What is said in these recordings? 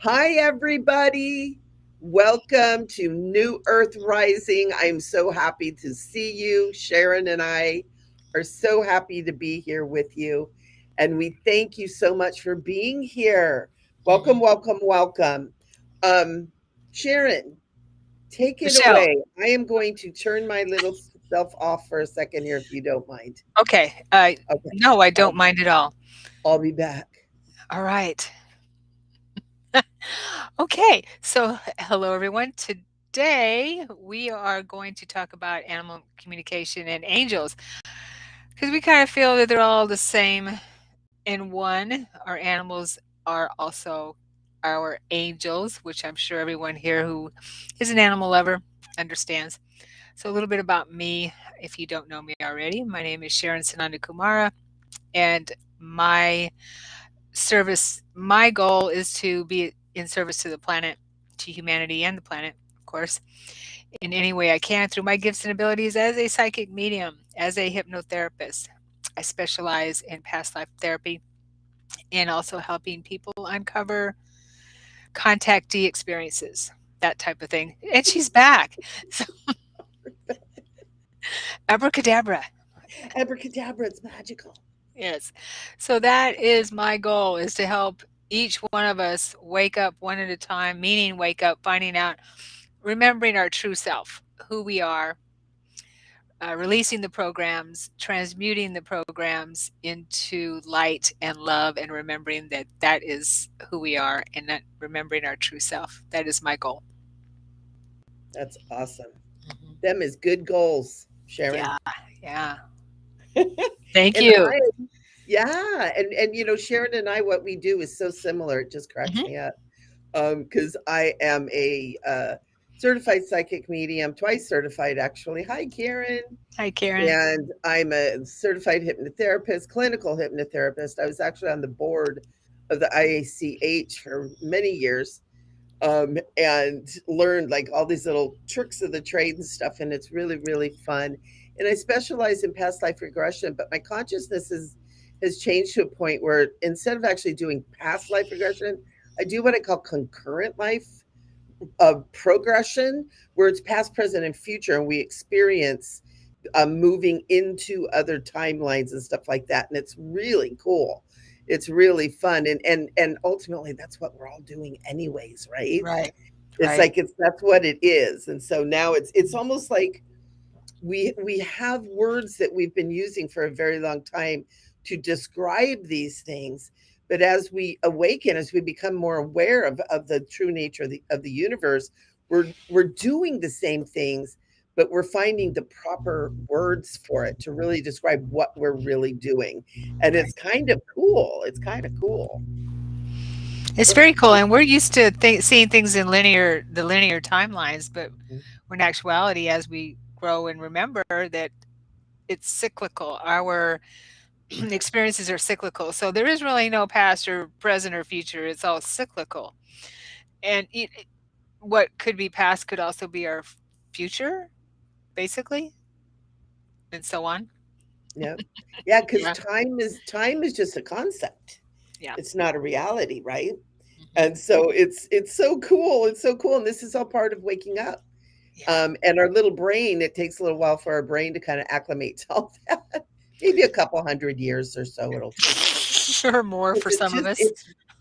Hi, everybody. Welcome to New Earth Rising. I'm so happy to see you. Sharon and I are so happy to be here with you. And we thank you so much for being here. Welcome, Mhm. welcome, welcome. Um, Sharon, take it Michelle. away. I am going to turn my little self off for a second here, if you don't mind. Okay. Okay, No, I don't I'll, mind at all. I'll be back. All right. Okay. So, hello, everyone. Today, we are going to talk about animal communication and angels because we kind of feel that they're all the same in one. Our animals are also our angels, which I'm sure everyone here who is an animal lover understands. So, a little bit about me, if you don't know me already. My name is Sharon Kumara, and my goal is to be in service to the planet, to humanity and the planet, of course, in any way I can through my gifts and abilities as a psychic medium, as a hypnotherapist. I specialize in past life therapy and also helping people uncover contactee experiences, that type of thing. And she's back. So, abracadabra. Abracadabra, it's magical. Yes. So that is my goal, is to help each one of us wake up one at a time, meaning wake up, finding out, remembering our true self, who we are, releasing the programs, transmuting the programs into light and love, and remembering that that is who we are, and that remembering our true self. That is my goal. That's awesome. Mhm. Them is good goals, Sharon. Yeah. Yeah. Thank And you. yeah, and Sharon and I, what we do is so similar. It just cracks Hmm. me up. Because I am a certified psychic medium, twice certified actually. Hi, Karen. Hi, Karen. And I'm a certified hypnotherapist, clinical hypnotherapist. I was actually on the board of the IACH for many years, and learned like all these little tricks of the trade and stuff. And it's really, really fun. And I specialize in past life regression, but my consciousness has changed to a point where instead of actually doing past life regression, I do what I call concurrent life progression, where it's past, present, and future, and we experience moving into other timelines and stuff like that. And it's really cool. It's really fun, and ultimately, that's what we're all doing, anyways, right? Right. It's Right. like that's what it is. And so now it's almost like we have words that we've been using for a very long time to describe these things, but as we awaken, as we become more aware of the true nature of the universe, we're doing the same things, but we're finding the proper words for it to really describe what we're really doing. And it's Right. kind of cool. It's kind of cool. It's very cool, and we're used to seeing things in the linear timelines, but in actuality, as we grow and remember that it's cyclical, our experiences are cyclical. So there is really no past or present or future. It's all cyclical, and what could be past could also be our future, basically, and so on. Yeah. Yeah, because Yeah, time is just a concept. yeah, It's not a reality, right? hmm, And so it's so cool. It's so cool. And this is all part of waking up. yeah. And our little brain, it takes a little while for our brain to kind of acclimate to all that. Maybe a couple hundred years or so it'll take. Or more Because for some of us.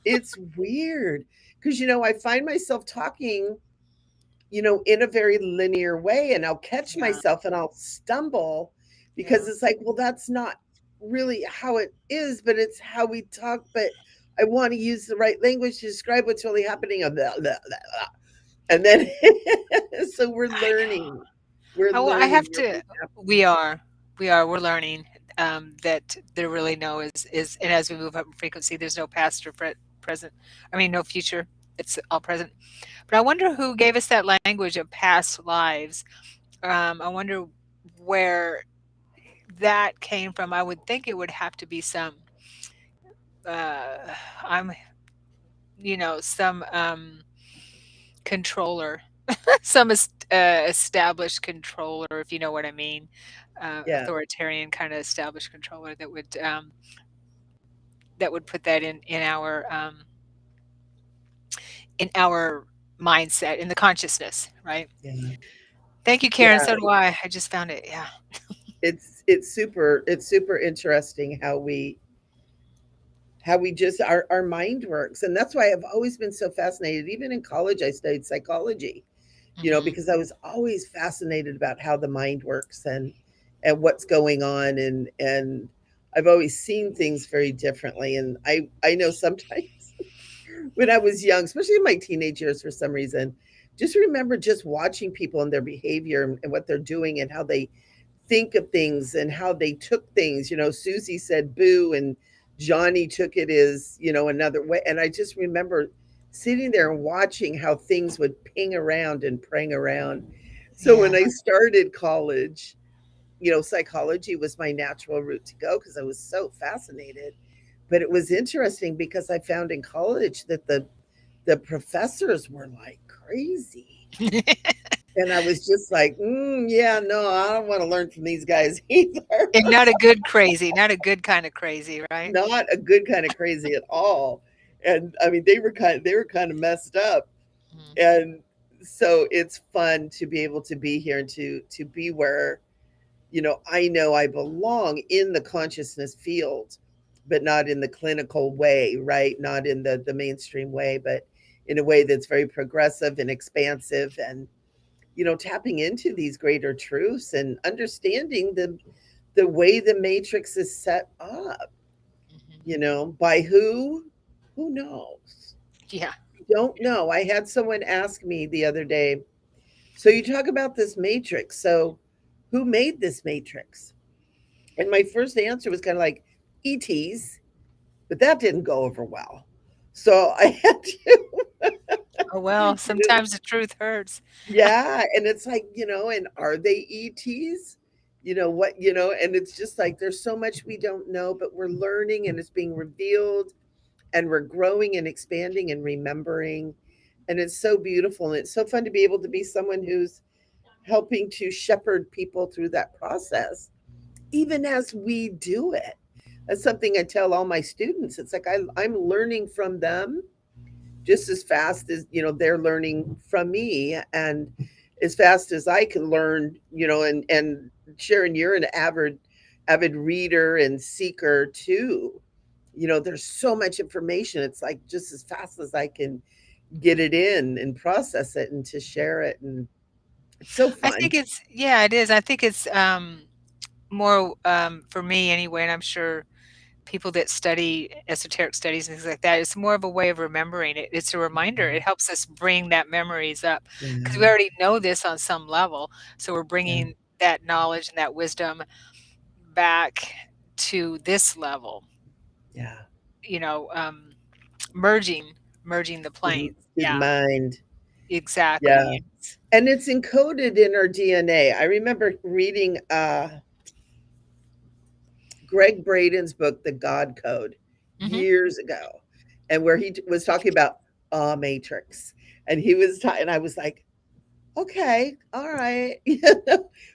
it's weird. Because I find myself talking, in a very linear way, and I'll catch Yeah, myself and I'll stumble because yeah. it's like, well, that's not really how it is, but it's how we talk. But I want to use the right language to describe what's really happening. And then, so we're I learning. know. We're I learning. have to. We're learning that there really no is, and as we move up in frequency, there's no past or present. I mean, no future. It's all present. But I wonder who gave us that language of past lives. I wonder where that came from. I would think it would have to be some. Uh, I'm, some controller, some established controller, if you know what I mean, Yeah. authoritarian kind of established controller that would put that in our in our mindset, in the consciousness, right? Yeah. Thank you, Karen. Yeah. So do I. I just found it. Yeah. It's super interesting how we just our mind works. And that's why I've always been so fascinated. Even in college I studied psychology, Hmm. because I was always fascinated about how the mind works and what's going on, and I've always seen things very differently. And I know sometimes when I was young, especially in my teenage years, for some reason, just remember just watching people and their behavior and what they're doing and how they think of things and how they took things. Susie said boo, and Johnny took it as, another way. And I just remember sitting there and watching how things would ping around and prang around. So Yeah. when I started college, psychology was my natural route to go because I was so fascinated. But it was interesting because I found in college that the professors were like crazy. And I was just like, yeah, no, I don't want to learn from these guys either. And not a good crazy, not a good kind of crazy, right? Not a good kind of crazy at all. And I mean, they were kind of messed up. Mhm. And so it's fun to be able to be here and to be where, I know I belong in the consciousness field, but not in the clinical way, right? Not in the mainstream way, but in a way that's very progressive and expansive, and tapping into these greater truths and understanding the way the matrix is set up, Mhm. by who knows. Yeah. Don't know. I had someone ask me the other day, so you talk about this matrix, so who made this matrix? And my first answer was kind of like ETs, but that didn't go over well. So I had to, Oh, well, you know, sometimes the truth hurts. yeah. And it's like, and are they ETs? What, and it's just like there's so much we don't know, but we're learning and it's being revealed, and we're growing and expanding and remembering. And it's so beautiful. And it's so fun to be able to be someone who's helping to shepherd people through that process, even as we do it. That's something I tell all my students. It's like I'm learning from them just as fast as they're learning from me, and as fast as I can learn. And Sharon, you're an avid reader and seeker too. There's so much information. It's like just as fast as I can get it in and process it and to share it, and it's so I fun. think it's yeah, it is. I think it's more for me anyway, and I'm sure people that study esoteric studies and things like that, it's more of a way of remembering it. It's a reminder. It helps us bring that memories up because we Yeah, already know this on some level. So we're yeah, bringing that knowledge and that wisdom back to this level, yeah. you know, merging, merging the Through, planes. through the Yeah, mind. exactly. Yeah. Yes. And it's encoded in our DNA. I remember reading Greg Braden's book, The God Code, Hmm. years ago, and where he was talking about a matrix. And he was and I was like, okay, all right.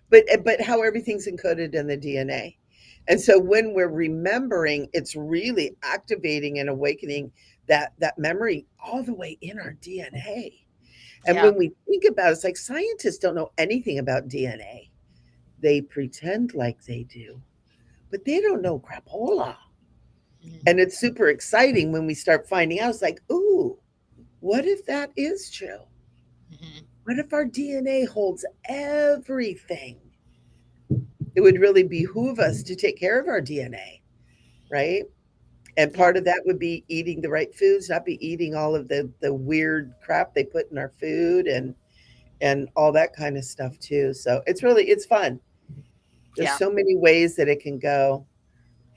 But how everything's encoded in the DNA. And so when we're remembering, it's really activating and awakening that memory all the way in our DNA. And Yeah. when we think about it, it's like scientists don't know anything about DNA. They pretend like they do, but they don't know crapola. And Hmm. it's super exciting when we start finding out. It's like, ooh, what if that is true? Hmm. What if our DNA holds everything? It would really behoove us to take care of our DNA, right? And Yeah. part of that would be eating the right foods, not be eating all of the weird crap they put in our food, and all that kind of stuff too. So it's fun. There's Yeah. so many ways that it can go.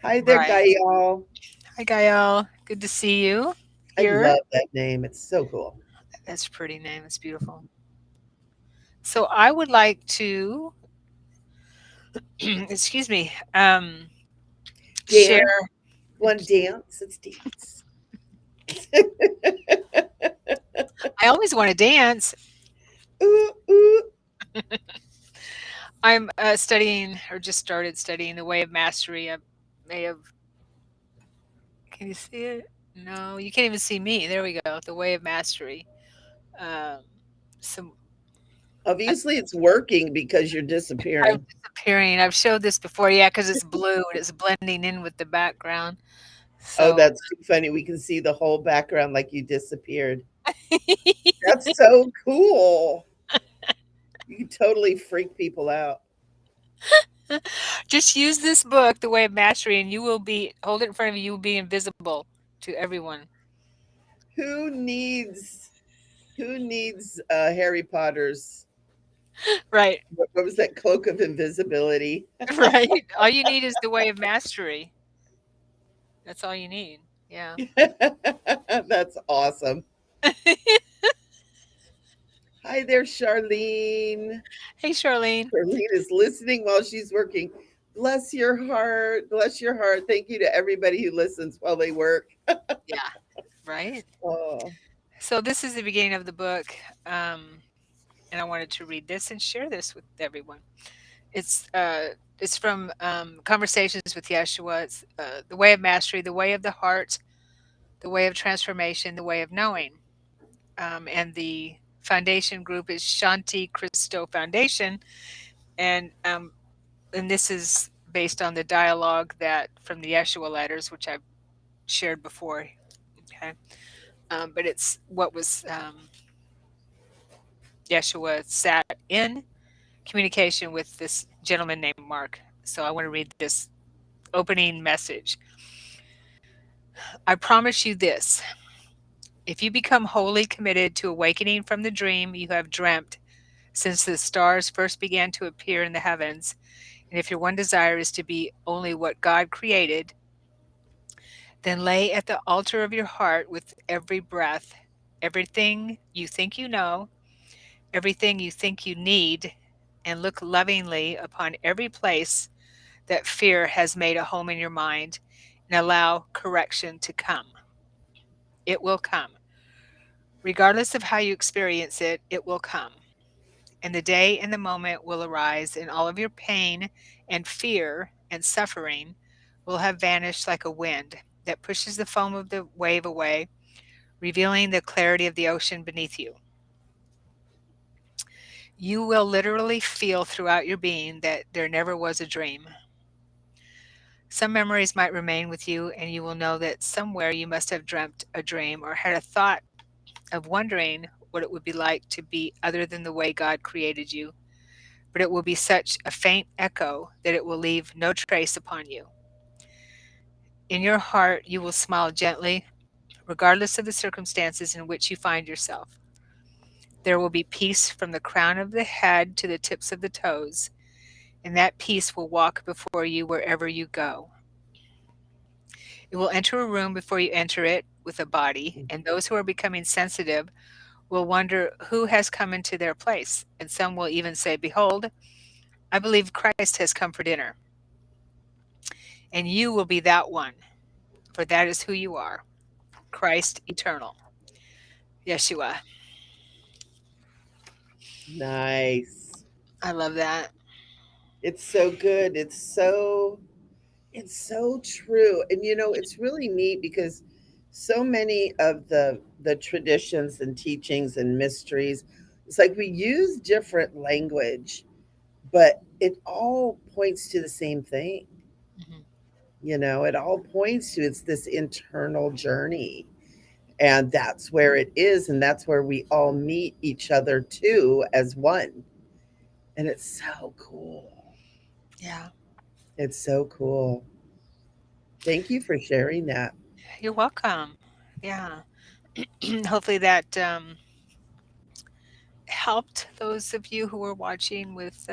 Hi there, Right. guy, y'all. Hi, Gael. Good to see you I here. love that name. It's so cool. That's a pretty name. It's beautiful. So I would like to, excuse me, share. Dance. Want to dance? Let's dance. I always want to dance. Ooh, ooh. I'm studying or just started studying the Way of Mastery. I may have, can you see it? No, you can't even see me. There we go. The Way of Mastery. Um, some I'm, Obviously, it's working because you're I'm disappearing. disappearing. I've showed this before, yeah, because it's blue and it's blending in with the background. Oh, So that's too funny. We can see the whole background like you disappeared. That's so cool. You can totally freak people out. just use this book, The Way of Mastery, and you will be hold it in front of you. You will be invisible to everyone. Who needs who needs Harry Potter's Right, what was that cloak of invisibility? right. All you need is the way of mastery. That's all you need. Yeah. That's awesome. Hi there, Charlene. Hey, Charlene. Charlene is listening while she's working. Bless your heart. Bless your heart. Thank you to everybody who listens while they work. Yeah. Right. Oh, So this is the beginning of the book, um, and I wanted to read this and share this with everyone. It's uh, it's from Conversations with Yeshua. It's the way of mastery, the way of the heart, the way of transformation, the way of knowing. And the foundation group is Shanti Christo Foundation, and this is based on the dialogue that from the Yeshua letters, which I've shared before. Okay, but it's what was Yeshua sat in communication with this gentleman named Mark. So I want to read this opening message. I promise you this: if you become wholly committed to awakening from the dream you have dreamt since the stars first began to appear in the heavens, and if your one desire is to be only what God created, then lay at the altar of your heart with every breath everything you think you know, everything you think you need, and look lovingly upon every place that fear has made a home in your mind and allow correction to come. It will come. Regardless of how you experience it, it will come. And the day and the moment will arise, and all of your pain and fear and suffering will have vanished like a wind that pushes the foam of the wave away, revealing the clarity of the ocean beneath you. You will literally feel throughout your being that there never was a dream. Some memories might remain with you, and you will know that somewhere you must have dreamt a dream or had a thought of wondering what it would be like to be other than the way God created you. But it will be such a faint echo that it will leave no trace upon you. In your heart, you will smile gently, regardless of the circumstances in which you find yourself. There will be peace from the crown of the head to the tips of the toes, and that peace will walk before you wherever you go. It will enter a room before you enter it with a body, and those who are becoming sensitive will wonder who has come into their place, and some will even say, "Behold, I believe Christ has come for dinner." And you will be that one, for that is who you are, Christ eternal, Yeshua. nice. I love that. It's so good. It's so true. And it's really neat because so many of the traditions and teachings and mysteries, it's like we use different language, but it all points to the same thing. Mhm. It all points to it's this internal journey. And that's where it is, and that's where we all meet each other too as one. And it's so cool. Yeah, It's so cool. Thank you for sharing that. you're welcome. Yeah. Hopefully that helped those of you who were watching with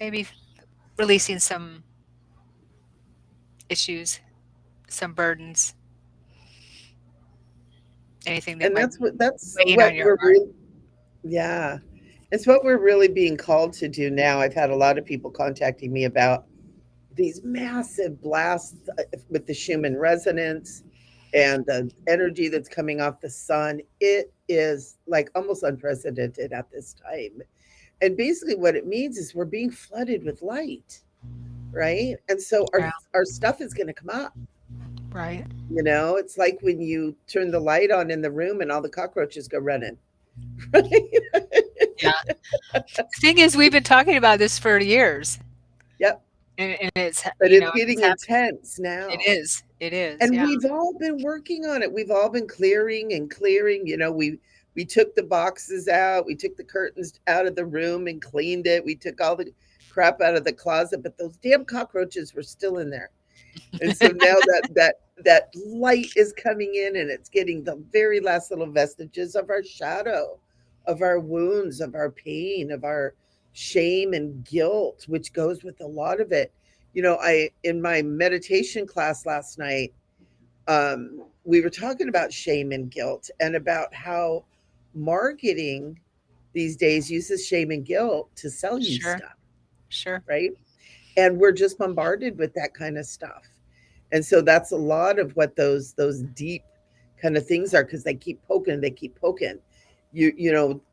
maybe releasing some issues, some burdens, anything that And might that's be weighing what on your we're heart. yeah. It's what we're really being called to do now. I've had a lot of people contacting me about these massive blasts with the Schumann resonance and the energy that's coming off the sun. It is like almost unprecedented at this time. And basically what it means is we're being flooded with light, right? And so our Yeah. our stuff is going to come up. Right. It's like when you turn the light on in the room and all the cockroaches go running. Right? Yeah. The thing is, we've been talking about this for years, Yep. and it's But you it's know it's getting happening. intense It now. is. It is. And Yeah. we've all been working on it. We've all been clearing and clearing. We took the boxes out, we took the curtains out of the room and cleaned it. We took all the crap out of the closet, but those damn cockroaches were still in there. And so now that light is coming in and it's getting the very last little vestiges of our shadow, of our wounds, of our pain, of our shame and guilt, which goes with a lot of it. I in my meditation class last night, we were talking about shame and guilt and about how marketing these days uses shame and guilt to sell you Sure. stuff, Sure. right? And we're just bombarded with that kind of stuff. And so that's a lot of what those deep kind of things are, because they keep poking.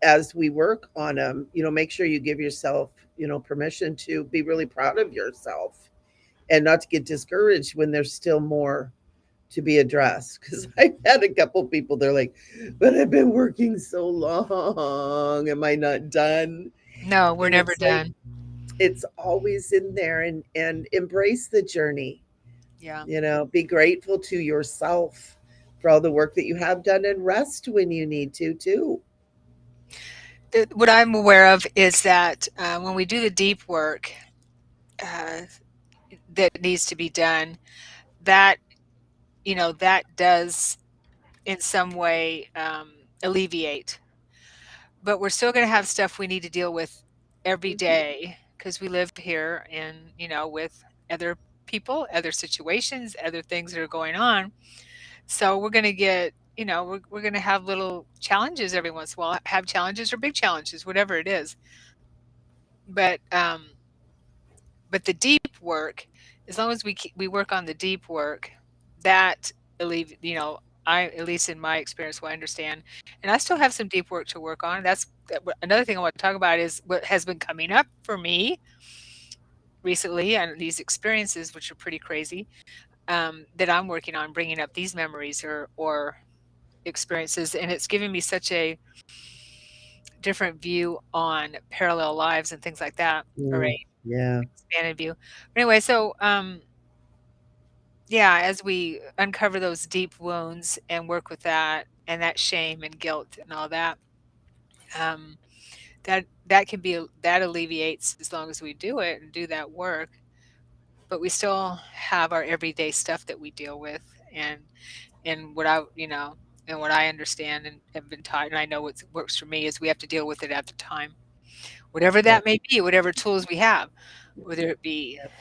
As we work on them, make sure you give yourself, permission to be really proud of yourself and not to get discouraged when there's still more to be addressed. Because I've had a couple people, they're like, but I've been working so long. Am I not done? No, we're And never it's like, done. it's always in there, and embrace the journey. Yeah. Be grateful to yourself for all the work that you have done, and rest when you need to too. What I'm aware of is that when we do the deep work uh, that needs to be done, that that does in some way alleviate. But we're still going to have stuff we need to deal with every Mhm. day because we live here and with other people, other situations, other things that are going on. So we're going to get, we're going to have little challenges every once in a while, have challenges or big challenges, whatever it is. But the deep work, as long as we work on the deep work, that I, at least in my experience, what I understand, and I still have some deep work to work on. Another thing I want to talk about is what has been coming up for me recently and these experiences, which are pretty crazy, that I'm working on bringing up these memories or experiences, and it's given me such a different view on parallel lives and things like that, or Mm, a yeah, expanded view. But anyway, so yeah, as we uncover those deep wounds and work with that and that shame and guilt and all that, um, that can be that alleviates as long as we do it and do that work. But we still have our everyday stuff that we deal with, and what and what I understand and have been taught, and I know what works for me is we have to deal with it at the time, whatever right. that may be, whatever tools we have, whether it be Yep,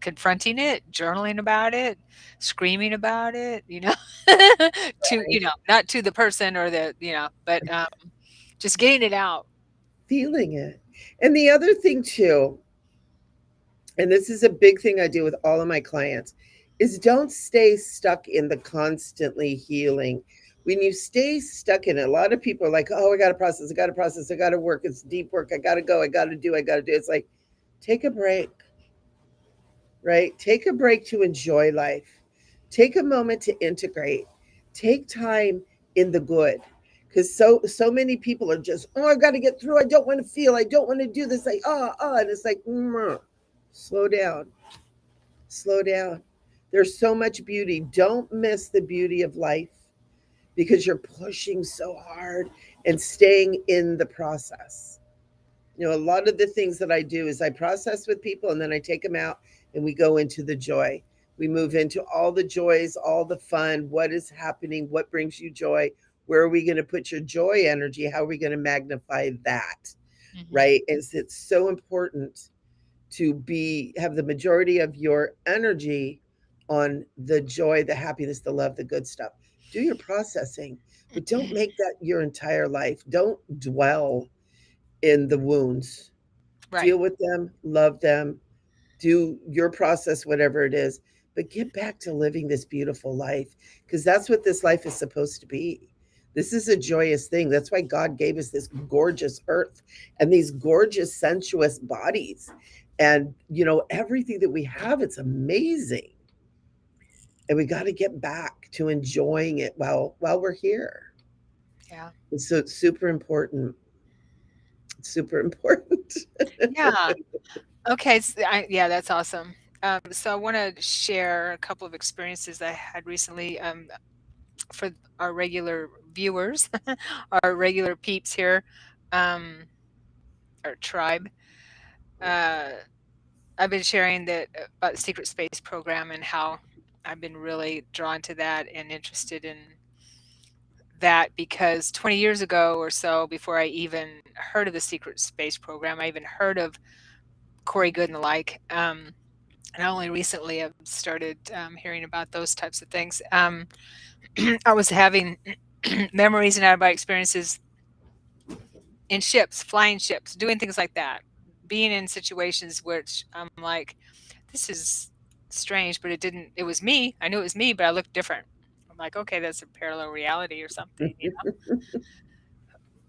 confronting it, journaling about it, screaming about it, to, right. not to the person or but just getting it out. Feeling it. And the other thing too, and this is a big thing I do with all of my clients, is don't stay stuck in the constantly healing. When you stay stuck in it, a lot of people are like, oh, I got to process, I got to process, I got to work. It's deep work. I got to go. I got to do. I got to do. It's like, take a break, right? Take a break to enjoy life. Take a moment to integrate. Take time in the good. Because so many people are just, oh, I've got to get through. I don't want to feel. I don't want to do this. Like, and it's like, slow down, slow down. There's so much beauty. Don't miss the beauty of life because you're pushing so hard and staying in the process. A lot of the things that I do is I process with people and then I take them out and we go into the joy. We move into all the joys, all the fun, what is happening, what brings you joy, where are we going to put your joy energy, how are we going to magnify that, Hmm. right? It's so important to be have the majority of your energy on the joy, the happiness, the love, the good stuff. Do your processing, but don't make that your entire life. Don't dwell in the wounds. Right. Deal with them, love them, do your process, whatever it is, but get back to living this beautiful life because that's what this life is supposed to be. This is a joyous thing. That's why God gave us this gorgeous earth and these gorgeous, sensuous bodies. And, everything that we have, it's amazing. and we got to get back to enjoying it while we're here. Yeah. So it's super important. Super important. Yeah. Okay. Yeah, that's awesome. So I want to share a couple of experiences I had recently for our regular viewers, our regular peeps here, um, our tribe. Uh, I've been sharing that about the secret space program and how I've been really drawn to that and interested in that because 20 years ago or so, before I even heard of the secret space program, I even heard of Corey Good and the like. And I only recently have started hearing about those types of things. I was having memories and out of my experiences in ships, flying ships, doing things like that, being in situations which I'm like, this is strange, but it was me. I knew it was me, but I looked different. I'm like, okay, that's a parallel reality or something, you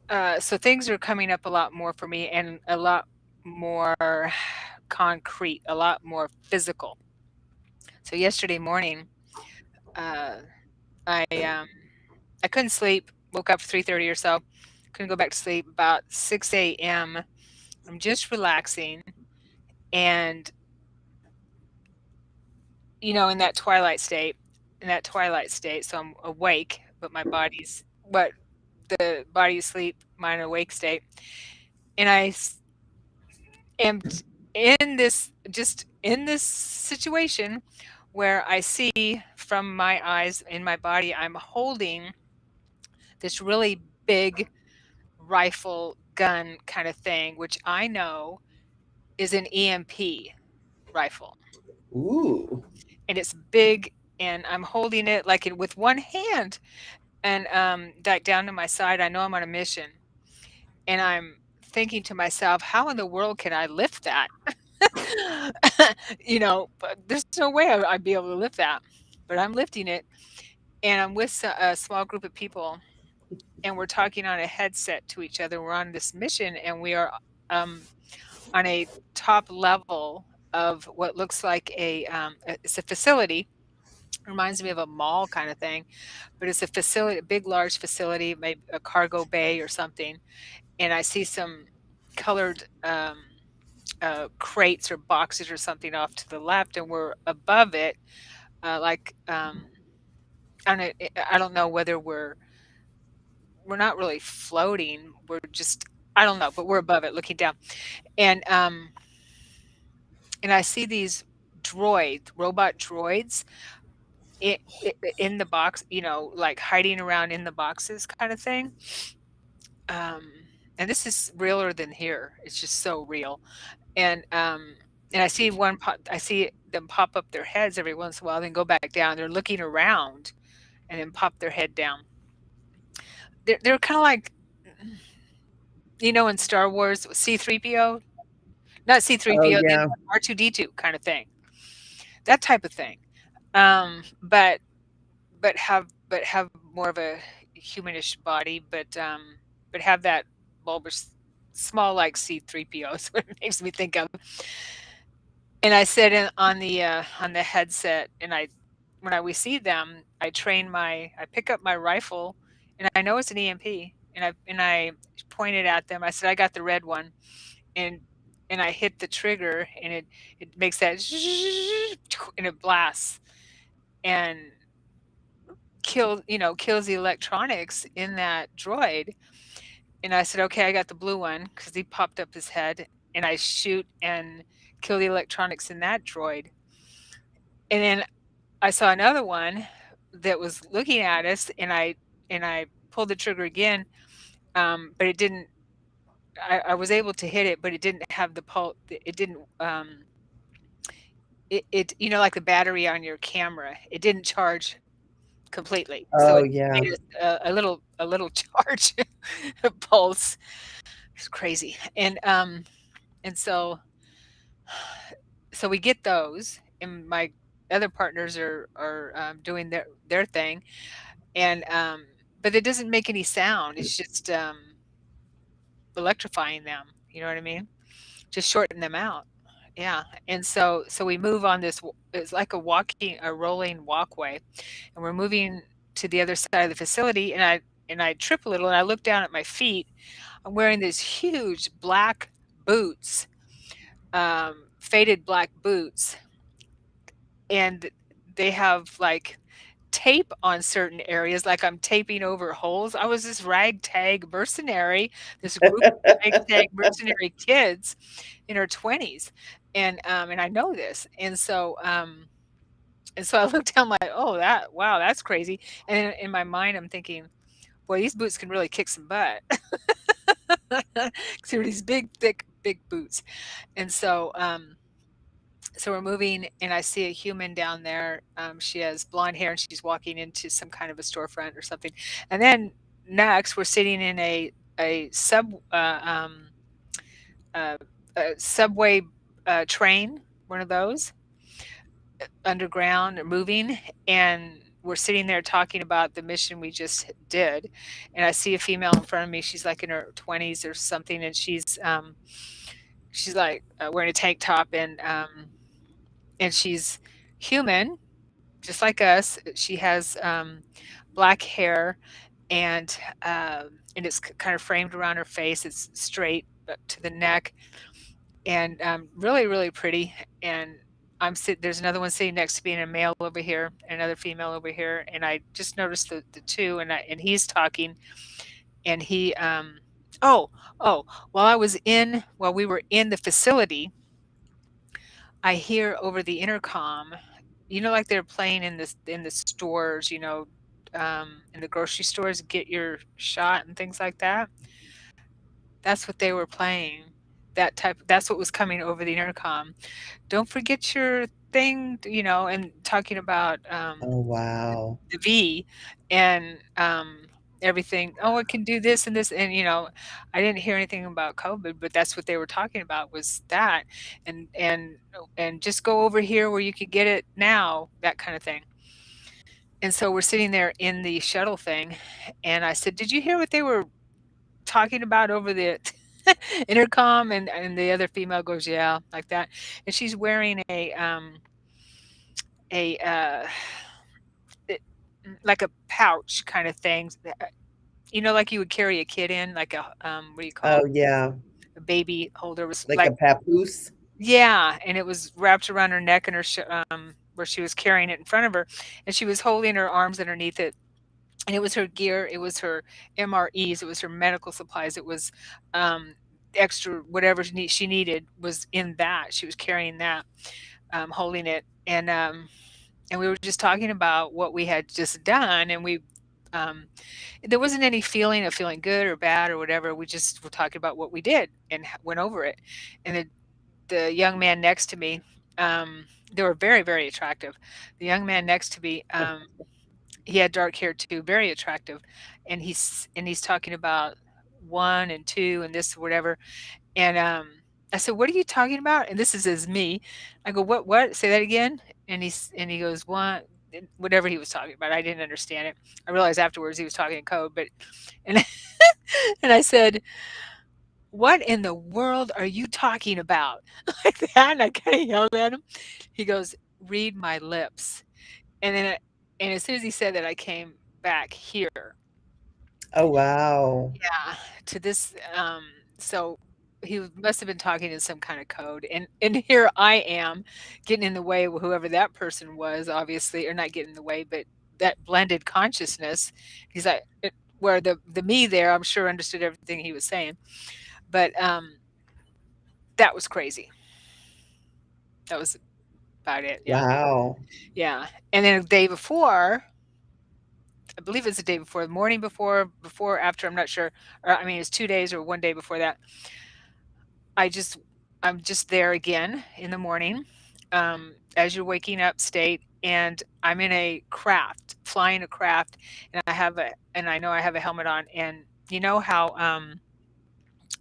know? So things are coming up a lot more for me and a lot more concrete, a lot more physical. So yesterday morning, uh, I um, I couldn't sleep. Woke up 3:30 or so. Couldn't go back to sleep. About 6 a.m. I'm just relaxing, and in that twilight state, so I'm awake, but my body's what the body asleep, mind awake state, and am in this situation where I see from my eyes in my body, I'm holding this really big rifle gun kind of thing, which I know is an EMP rifle, Ooh. and it's big, and I'm holding it like it with one hand, and like down to my side. I know I'm on a mission, and I'm thinking to myself, how in the world can I lift that? But there's no way I'd be able to lift that. But I'm lifting it, and I'm with a small group of people, and we're talking on a headset to each other. We're on this mission, and we are um, on a top level of what looks like it's a facility. Reminds me of a mall kind of thing, but it's a facility, a big, large facility, maybe a cargo bay or something. And I see some colored crates or boxes or something off to the left, and we're above it, like I don't know whether we're not really floating. We're just I don't know, but we're above it, looking down, and I see these robot droids in the box, like hiding around in the boxes, kind of thing. Um, and this is realer than here. It's just so real. And I see I see them pop up their heads every once in a while, then go back down. They're looking around and then pop their head down. They're kind of like in Star Wars C3PO, not Oh C3PO, the yeah. R2D2 kind of thing, that type of thing. But have more of a humanish body, but have that bulbous, small like C3PO. Is what it makes me think of. And I said on the headset, and we see them, I pick up my rifle, and I know it's an EMP, and I pointed at them. I said, I got the red one, and I hit the trigger, and it makes that and it blasts and kills the electronics in that droid. And I said, okay, I got the blue one because he popped up his head, and I shoot and kill the electronics in that droid. And then I saw another one that was looking at us, and I pulled the trigger again, but it didn't. I was able to hit it, but it didn't have the pulse. It didn't. It like the battery on your camera. It didn't charge completely, so Oh it yeah. made a little charge pulse. It's crazy, and so we get those, and my other partners are doing their thing, and but it doesn't make any sound. It's just electrifying them. You know what I mean? Just shorten them out. yeah, and so we move on this it's like a rolling walkway, and we're moving to the other side of the facility, and I trip a little, and I look down at my feet. I'm wearing these huge black boots, faded black boots, and they have, like, tape on certain areas, like I'm taping over holes. I was this ragtag mercenary, this group of ragtag mercenary kids in our 20s, and I know this, and so I looked down like, "Oh, that wow, that's crazy," and in my mind, I'm thinking, "Boy, these boots can really kick some butt." 'Cause they were these big, thick, big boots, and so we're moving, and I see a human down there. She has blonde hair, and she's walking into some kind of a storefront or something. And then next, we're sitting in a uh, a subway train, one of those underground or moving, and we're sitting there talking about the mission we just did. And I see a female in front of me. She's like in her 20s or something, and she's like wearing a tank top and she's human, just like us. She has black hair and and it's kind of framed around her face. It's straight to the neck and really really pretty. And there's another one sitting next to me, and a male over here, and another female over here. And I just noticed the two, and he's talking, and he oh oh while we were in the facility, I hear over the intercom, like they're playing in the stores, in the grocery stores, get your shot and things like that. That's what they were playing. That's what was coming over the intercom. Don't forget your thing, and talking about Oh, wow. the V and everything. Oh, it can do this and this, and I didn't hear anything about COVID, but that's what they were talking about was that, and just go over here where you could get it now, that kind of thing. And so we're sitting there in the shuttle thing, and I said, "Did you hear what they were talking about over the intercom?" And the other female goes, "Yeah," like that. And she's wearing a it, like a pouch kind of thing, like you would carry a kid in, like a what do you call Oh, it? yeah. A baby holder was Like a like, papoose? yeah, and it was wrapped around her neck and where she was carrying it in front of her, and she was holding her arms underneath it. And it was her gear, it was her MREs, it was her medical supplies, it was extra whatever she needed was in that. She was carrying that, holding it, and we were just talking about what we had just done, and um, there wasn't any feeling of feeling good or bad or whatever. We just were talking about what we did and went over it. And the young man next to me, they were very very attractive. The young man next to me, he had dark hair too, very attractive, and he's talking about one and two and this whatever. And I said, "What are you talking about?" And this is as me. I go, "What? Say that again." And he goes, "What?" Whatever he was talking about, I didn't understand it. I realized afterwards he was talking in code, but and and I said, "What in the world are you talking about?" Like that, and I kind of yelled at him. He goes, "Read my lips." And then, and as soon as he said that, I came back here. Oh, wow. Yeah, to this, so he must have been talking in some kind of code, and here I am getting in the way of whoever that person was, obviously, or not getting in the way, but that blended consciousness. He's like, where the me there, I'm sure understood everything he was saying, but that was crazy. That was about it. Yeah, Wow. yeah. And then the day before, I believe it's the day before, the morning before, after, I'm not sure. Or I mean, it's 2 days or one day before that. I just I'm just there again in the morning, as you're waking up state, and I'm in a craft, flying a craft, and I know I have a helmet on, and you know how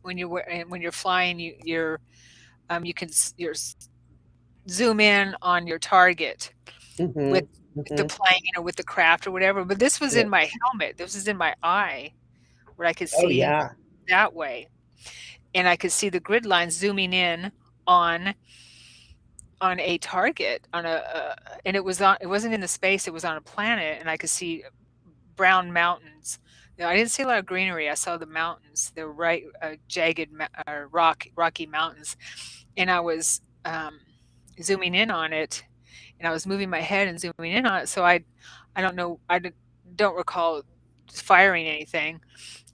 when you're flying, you can zoom in on your target with Mhm. the Mhm. plane or with the craft or whatever. But this was Yeah. in my helmet. This was in my eye where I could Oh, see yeah. that way, and I could see the grid lines zooming in on. on a target on and it wasn't in the space, it was on a planet, and I could see brown mountains. You know, I didn't see a lot of greenery. I saw the mountains, the right jagged rocky mountains, and I was zooming in on it, and I was moving my head and zooming in on it. So I don't know, don't recall firing anything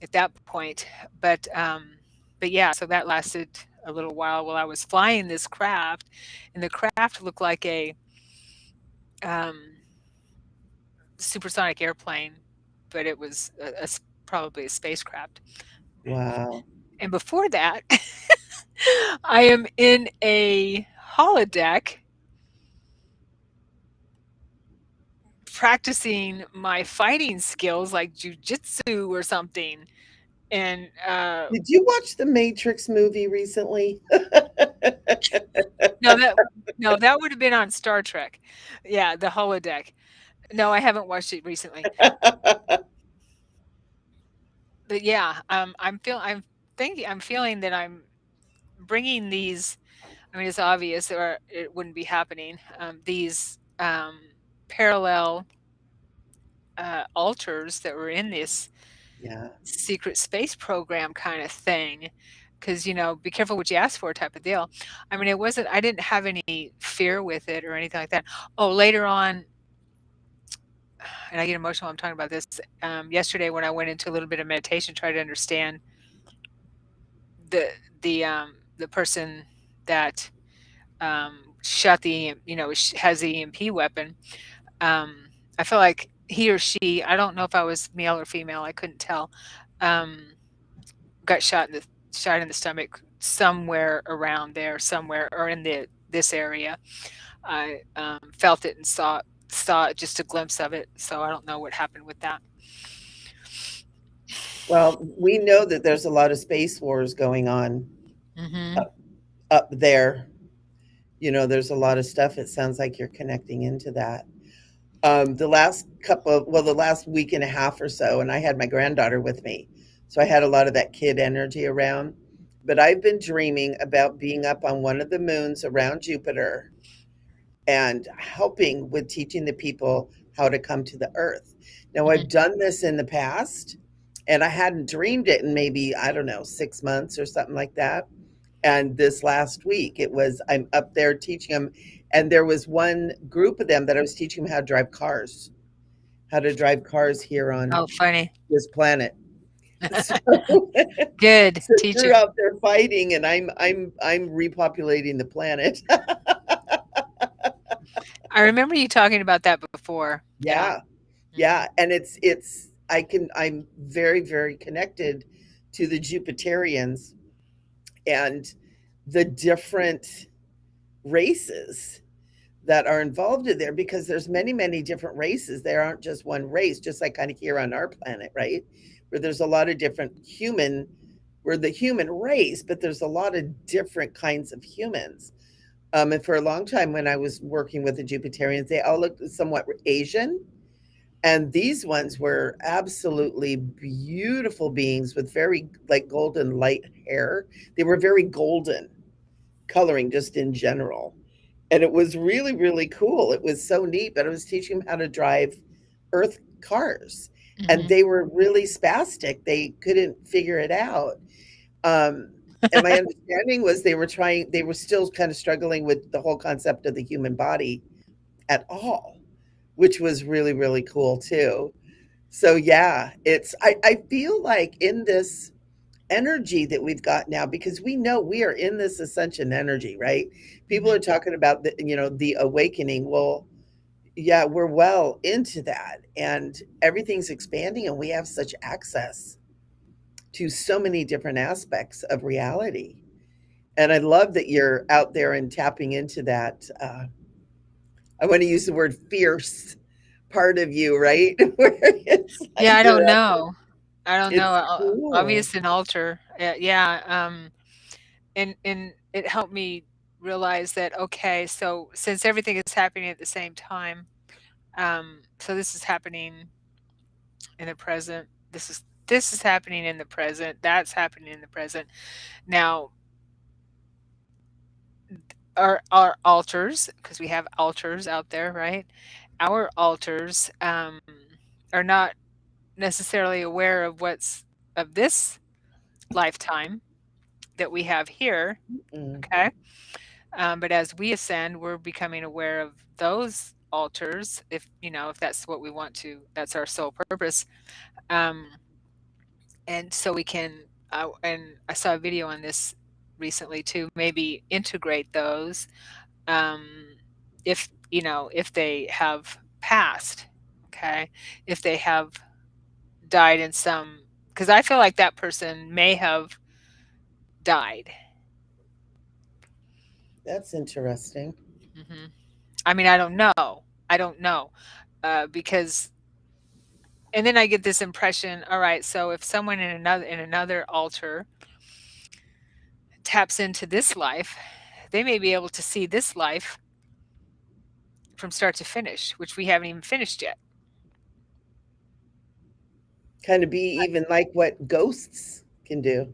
at that point, but but yeah, so that lasted a little while I was flying this craft, and the craft looked like a um, supersonic airplane, but it was probably a spacecraft. Wow. And before that, I am in a holodeck practicing my fighting skills like jujitsu or something. And Did you watch the Matrix movie recently? no, that would have been on Star Trek. Yeah, the holodeck. No, I haven't watched it recently. But yeah, I'm feeling that I'm bringing these. I mean, it's obvious, or it wouldn't be happening. These parallel altars that were in this Yeah. secret space program kind of thing. Because, you know, be careful what you ask for type of deal. I mean, I didn't have any fear with it or anything like that. Oh, later on, and I get emotional, I'm talking about this. Yesterday, when I went into a little bit of meditation, try to understand the the person that shot has the EMP weapon. I feel like he or she, I don't know if I was male or female, I couldn't tell, um, got shot in the stomach somewhere around there, somewhere or in this area. I felt it and saw just a glimpse of it, so I don't know what happened with that. Well, we know that there's a lot of space wars going on Hmm. up, up there. You know, there's a lot of stuff. It sounds like you're connecting into that. The last week and a half or so, and I had my granddaughter with me. So I had a lot of that kid energy around. But I've been dreaming about being up on one of the moons around Jupiter and helping with teaching the people how to come to the earth. Now, I've Hmm. done this in the past and I hadn't dreamed it in maybe, I don't know, 6 months or something like that. And this last week, I'm up there teaching them. And there was one group of them that I was teaching them how to drive cars here on Oh, funny. this planet. So, Good. so Teach they're them. out there fighting, and I'm repopulating the planet. I remember you talking about that before. Yeah. Yeah, Hmm. yeah, and I'm very, very connected to the Jupiterians and the different races that are involved in there because there's many, many different races. There aren't just one race, just like kind of here on our planet, right? Where there's a lot of different we're the human race, but there's a lot of different kinds of humans. And for a long time, when I was working with the Jupiterians, they all looked somewhat Asian. And these ones were absolutely beautiful beings with very like golden light hair. They were very golden coloring just in general. And it was really, really cool. It was so neat. But I was teaching them how to drive earth cars. And Hmm. they were really spastic. They couldn't figure it out. Um, and my understanding was they were still kind of struggling with the whole concept of the human body at all, which was really, really cool too. So yeah, I feel like in this energy that we've got now, because we know we are in this ascension energy, right? People are Hmm. talking about the awakening. Well, yeah, we're well into that and everything's expanding and we have such access to so many different aspects of reality. And I love that you're out there and tapping into that. I want to use the word fierce part of you, right? Where it's Yeah, like I you're don't out there. know. I don't know. It's cool. Obvious and alter. Yeah. And it helped me realize that, okay, so since everything is happening at the same time, so this is happening in the present. This is happening in the present. That's happening in the present. Now, our altars, because we have altars out there, right? Our altars are not necessarily aware of what's of this lifetime that we have here. Mm, Okay. But as we ascend, we're becoming aware of those altars, if if that's what we want to, that's our sole purpose. Um, and so we can, and I saw a video on this recently too, maybe integrate those, um, if, if they have passed, okay, if they have died in some, because I feel like that person may have died. that's interesting. Hmm. I mean, I don't know. I don't know. Because and then I get this impression, all right, so if someone in another altar taps into this life, they may be able to see this life from start to finish, which we haven't even finished yet. Kind of be even like what ghosts can do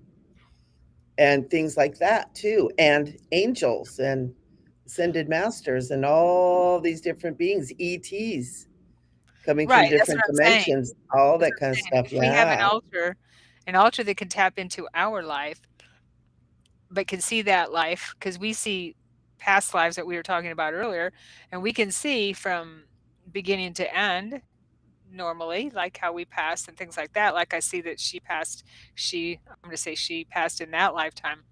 and things like that too, and angels and ascended masters and all these different beings, ETs coming Right, from that's what different I'm saying. dimensions, all That's that what kind of I'm saying. stuff. If we have Yeah, an altar that can tap into our life, but can see that life, because we see past lives that we were talking about earlier, and we can see from beginning to end normally, like how we passed and things like that. Like I see that I'm going to say she passed in that lifetime.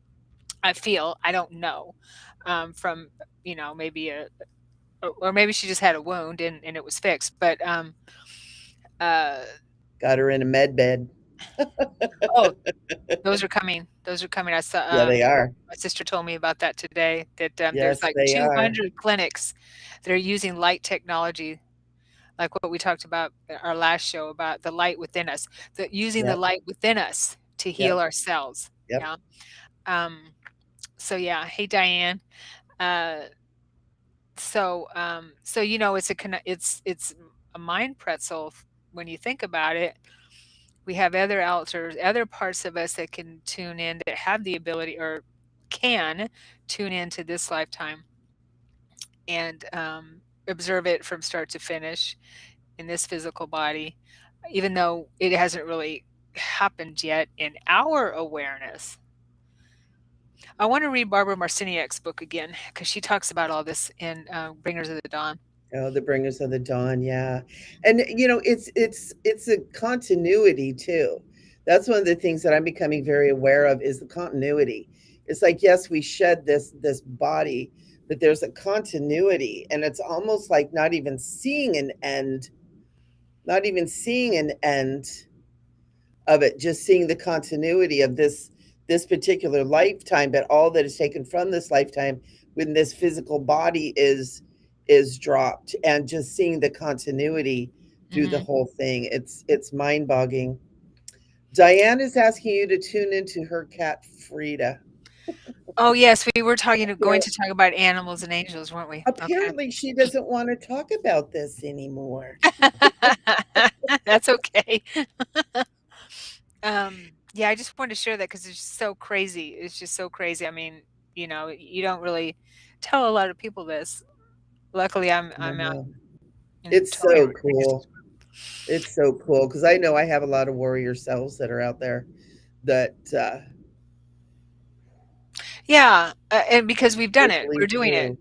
I feel, I don't know, from, maybe or maybe she just had a wound and it was fixed. But, uh, got her in a med bed. oh, those are coming. Those are coming. I saw, Yeah, they are. my sister told me about that today, that there's Yes, like they are. 200 clinics that are using light technology, like what we talked about in our last show about the light within us, that using the Yep, light within us to heal yep, ourselves. yep. Yeah. Um, so yeah. Hey, Diane. Uh, it's a mind pretzel when you think about it. We have other alters, other parts of us that can tune in, that have the ability or can tune into this lifetime and observe it from start to finish in this physical body, even though it hasn't really happened yet in our awareness. I want to read Barbara Marciniak's book again because she talks about all this in Bringers of the Dawn. Oh, the bringers of the dawn, yeah. And it's a continuity too. That's one of the things that I'm becoming very aware of is the continuity. It's like, yes, we shed this body, but there's a continuity, and it's almost like not even seeing an end, not even seeing an end of it, just seeing the continuity of this particular lifetime, but all that is taken from this lifetime when this physical body is dropped, and just seeing the continuity through the Hmm. whole thing. It's mind-boggling. Diane is asking you to tune into her cat Frida. Oh yes, we were going So to talk about animals and angels, weren't we? Okay. apparently she doesn't want to talk about this anymore. That's okay. Yeah, I just wanted to share that because it's just so crazy. It's just so crazy. I mean, you don't really tell a lot of people this. Luckily, I'm out No. in It's totally so different cool. angels. It's so cool because I know I have a lot of warrior cells that are out there that Yeah, and because we've done they it, we're believe doing it,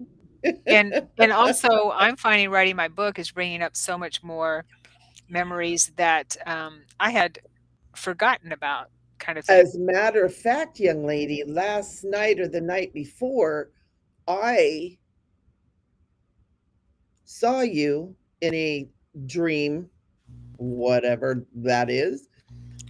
too. and also I'm finding writing my book is bringing up so much more memories that I had forgotten about, kind of thing. As a matter of fact, young lady, last night or the night before, I saw you in a dream, whatever that is.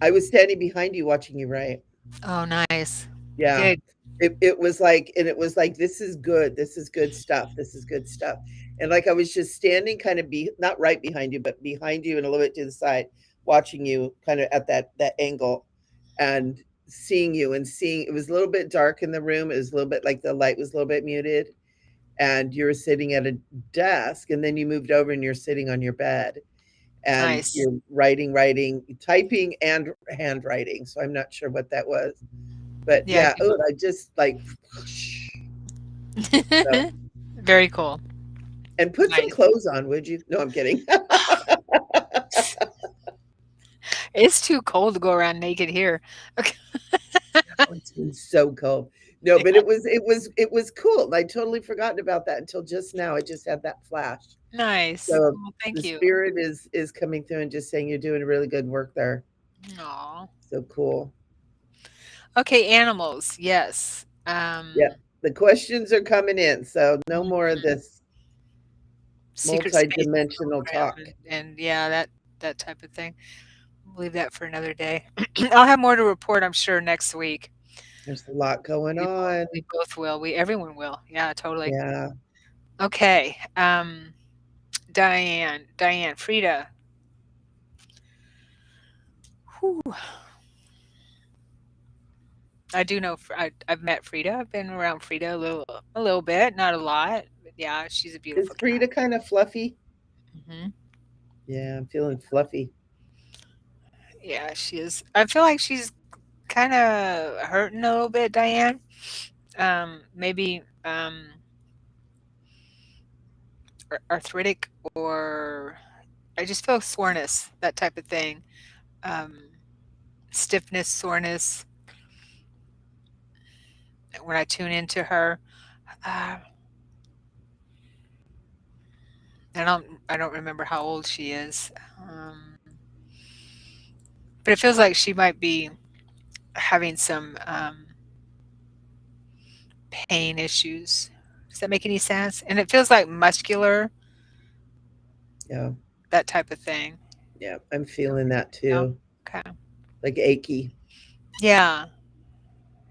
I was standing behind you watching you write. Oh, nice. Yeah. Good. It was like, and it was like, this is good. This is good stuff. This is good stuff. And like I was just standing kind of not right behind you, but behind you and a little bit to the side, watching you kind of at that angle and seeing you and seeing it was a little bit dark in the room. It was a little bit like the light was a little bit muted. And you were sitting at a desk, and then you moved over and you're sitting on your bed and Nice. you're writing, typing and handwriting. So I'm not sure what that was. But Yeah, yeah, oh, I just like So, Very cool. and put some Nice. clothes on, would you? No, I'm kidding. It's too cold to go around naked here. Okay. Oh, it's been so cold. No, Yeah. but it was cool. I totally forgotten about that until just now. I just had that flash. Nice. So Well, the thank you. spirit is coming through and just saying you're doing really good work there. Aw. So cool. Okay, animals. Yes. Yeah. The questions are coming in. So no more of Mhm. this Secret space multi-dimensional program talk. and yeah, that type of thing. We'll leave that for another day. I'll have more to report, I'm sure, next week. There's a lot going on. We both will. We everyone will. Yeah, totally. Yeah. Okay. Diane, Frida. Whew. I do know. I've met Frida. I've been around Frida a little bit, not a lot. But yeah, she's a Is beautiful cat. Frida kind of fluffy? Hmm. Yeah, I'm feeling fluffy. Yeah, she is. I feel like she's kind of hurting a little bit, Diane. Maybe arthritic or I just feel soreness, that type of thing. Um, Stiffness, soreness when I tune into her. Uh, I don't remember how old she is. But it feels like she might be having some pain issues. Does that make any sense? And it feels like muscular, Yeah. that type of thing. Yeah. I'm feeling that Yeah. too. Okay. Like achy. Yeah.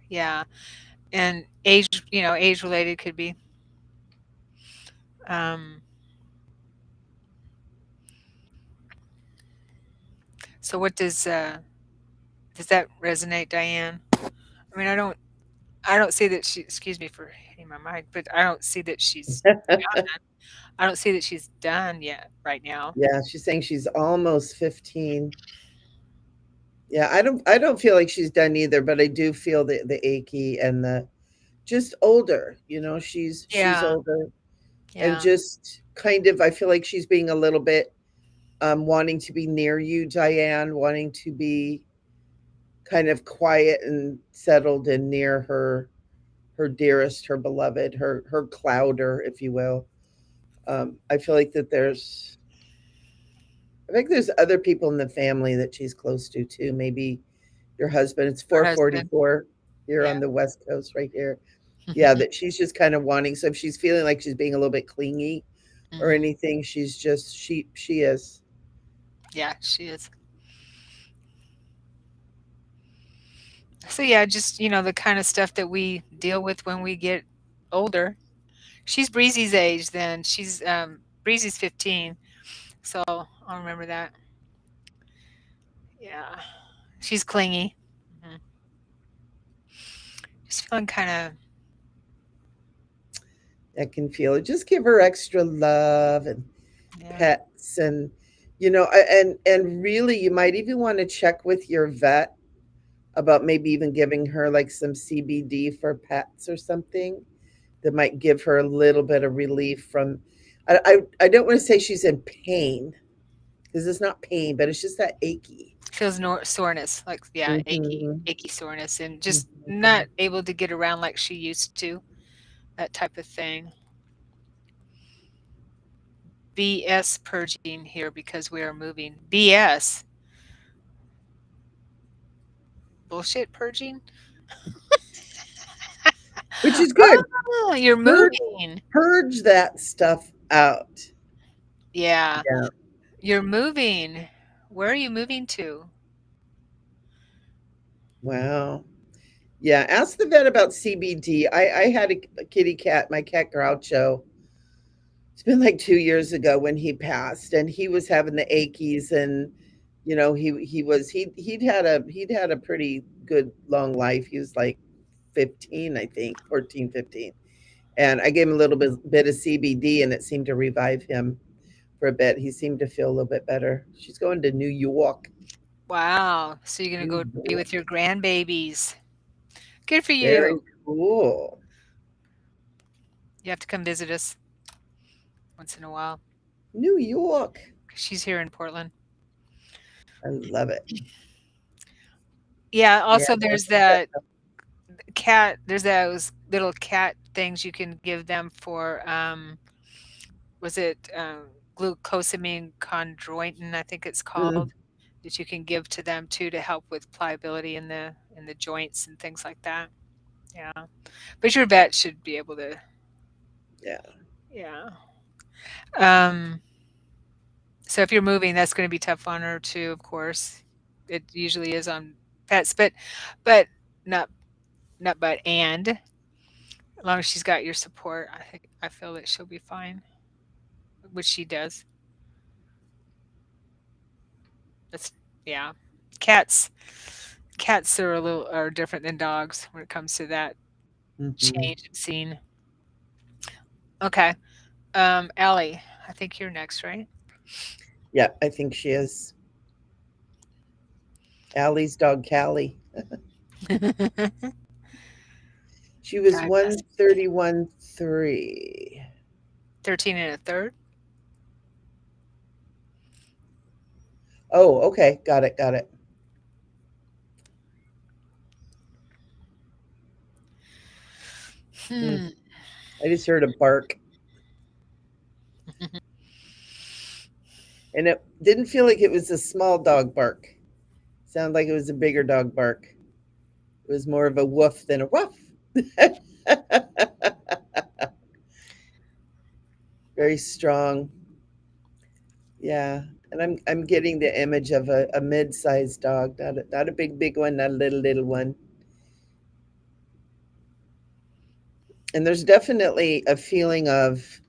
Yeah. And age, age related could be. Um, so what does that resonate, Diane? I mean, I don't see that she. Excuse me for hitting my mic, but I don't see that she's. I don't see that she's done yet right now. Yeah, she's saying she's almost 15. Yeah, I don't feel like she's done either, but I do feel the achy and the just older, she's Yeah. older and Yeah. just kind of I feel like she's being a little bit wanting to be near you, Diane, wanting to be kind of quiet and settled and near her dearest, her beloved, her clouder, if you will. I feel like that I think there's other people in the family that she's close to too. Maybe your husband. It's Her husband. 4:44 here Yeah. on the West Coast, right here. Yeah, that she's just kind of wanting. So if she's feeling like she's being a little bit clingy or Hmm. anything, she's just she is. Yeah, she is. So yeah, just the kind of stuff that we deal with when we get older. She's Breezy's age then. Breezy's 15, so I'll remember that. Yeah, she's clingy. Mhm. Just feeling kind of I can feel it. Just give her extra love and yeah. pets and and really you might even want to check with your vet about maybe even giving her like some CBD for pets or something that might give her a little bit of relief from I don't want to say she's in pain because it's not pain, but it's just that achy. Feels soreness, like yeah, Mhm. achy soreness, and just Mhm. not able to get around like she used to. That type of thing. BS purging here because we are moving. BS bullshit purging. Which is good. Oh, you're Purge, moving. purge that stuff out. Yeah, Yeah. you're moving. Where are you moving to? Wow. Yeah. Ask the vet about CBD. I had a kitty cat, my cat Groucho. It's been like 2 years ago when he passed, and he was having the achies, and he'd had a pretty good long life. He was like 15, I think, 14, 15. And I gave him a little bit of CBD, and it seemed to revive him for a bit. He seemed to feel a little bit better. She's going to New York. Wow. So you're gonna New go be York. with your grandbabies. Good for Very you. cool. You have to come visit us once in a while New York. because she's here in Portland. I love it. Yeah, Yeah, also I there's think that. that cat there's those little cat things you can give them for, was it, glucosamine chondroitin, I think it's called, Mm, that you can give to them too to help with pliability in the joints and things like that. Yeah. But your vet should be able to, yeah. yeah. Um, so if you're moving, that's gonna be tough on her too, of course. It usually is on pets, but not not but and as long as she's got your support, I feel that she'll be fine, which she does. That's yeah. Cats cats are different than dogs when it comes to that Hmm. change in scene. Okay. Allie, I think you're next, right? Yeah, I think she is. Allie's dog, Callie. She was God bless. 131.3. 13 and a third. Oh, okay. Got it. Got it. Mm. Hmm. I just heard a bark, and it didn't feel like it was a small dog bark. Sounded like it was a bigger dog bark. It was more of a woof than a woof. Very strong. Yeah. And I'm getting the image of a mid-sized dog, not a big one, not a little one. And there's definitely a feeling of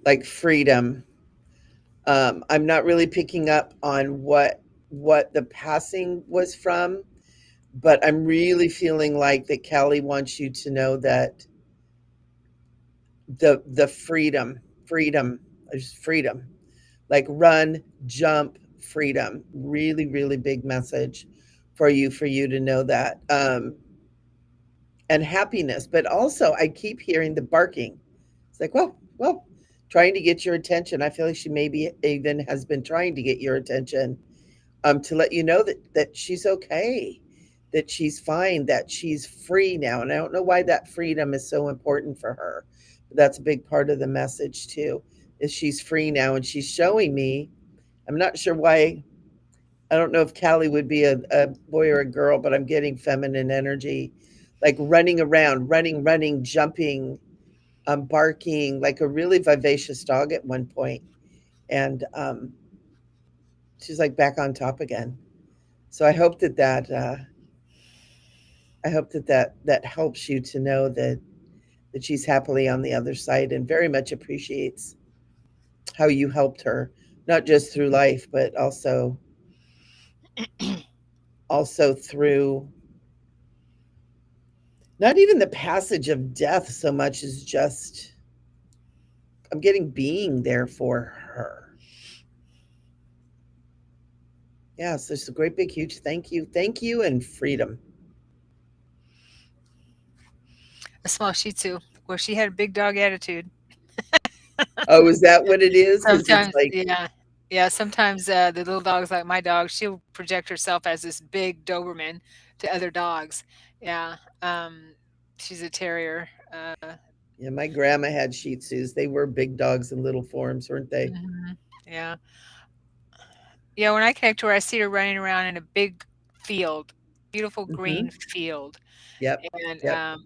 like freedom. I'm not really picking up on what the passing was from, but I'm really feeling like that Callie wants you to know that the freedom, just freedom, like run, jump, freedom. Really big message for you to know that. And happiness, but also I keep hearing the barking. It's like, well, trying to get your attention. I feel like she maybe even has been trying to get your attention, to let you know that she's okay, that she's fine, that she's free now. And I don't know why that freedom is so important for her. But that's a big part of the message too, is she's free now, and she's showing me. I'm not sure why. I don't know if Callie would be a boy or a girl, but I'm getting feminine energy, like running around, running, jumping, barking, like a really vivacious dog at one point. And she's like back on top again. So I hope that helps you to know that she's happily on the other side and very much appreciates how you helped her, not just through life, but also through not even the passage of death so much as just I'm getting being there for her. Yeah, so it's a great big huge thank you, and freedom. A small Shih Tzu. Well, she had a big dog attitude. Oh, is that what it is? Because it's Sometimes, like, yeah. Yeah, sometimes, the little dogs like my dog, she'll project herself as this big Doberman to other dogs. Yeah, she's a terrier. yeah, my grandma had Shih Tzus. They were big dogs in little forms, weren't they? Mhm. Yeah. Yeah, when I connect to her, I see her running around in a big field, beautiful green Hmm. field, Yep. and, Yep.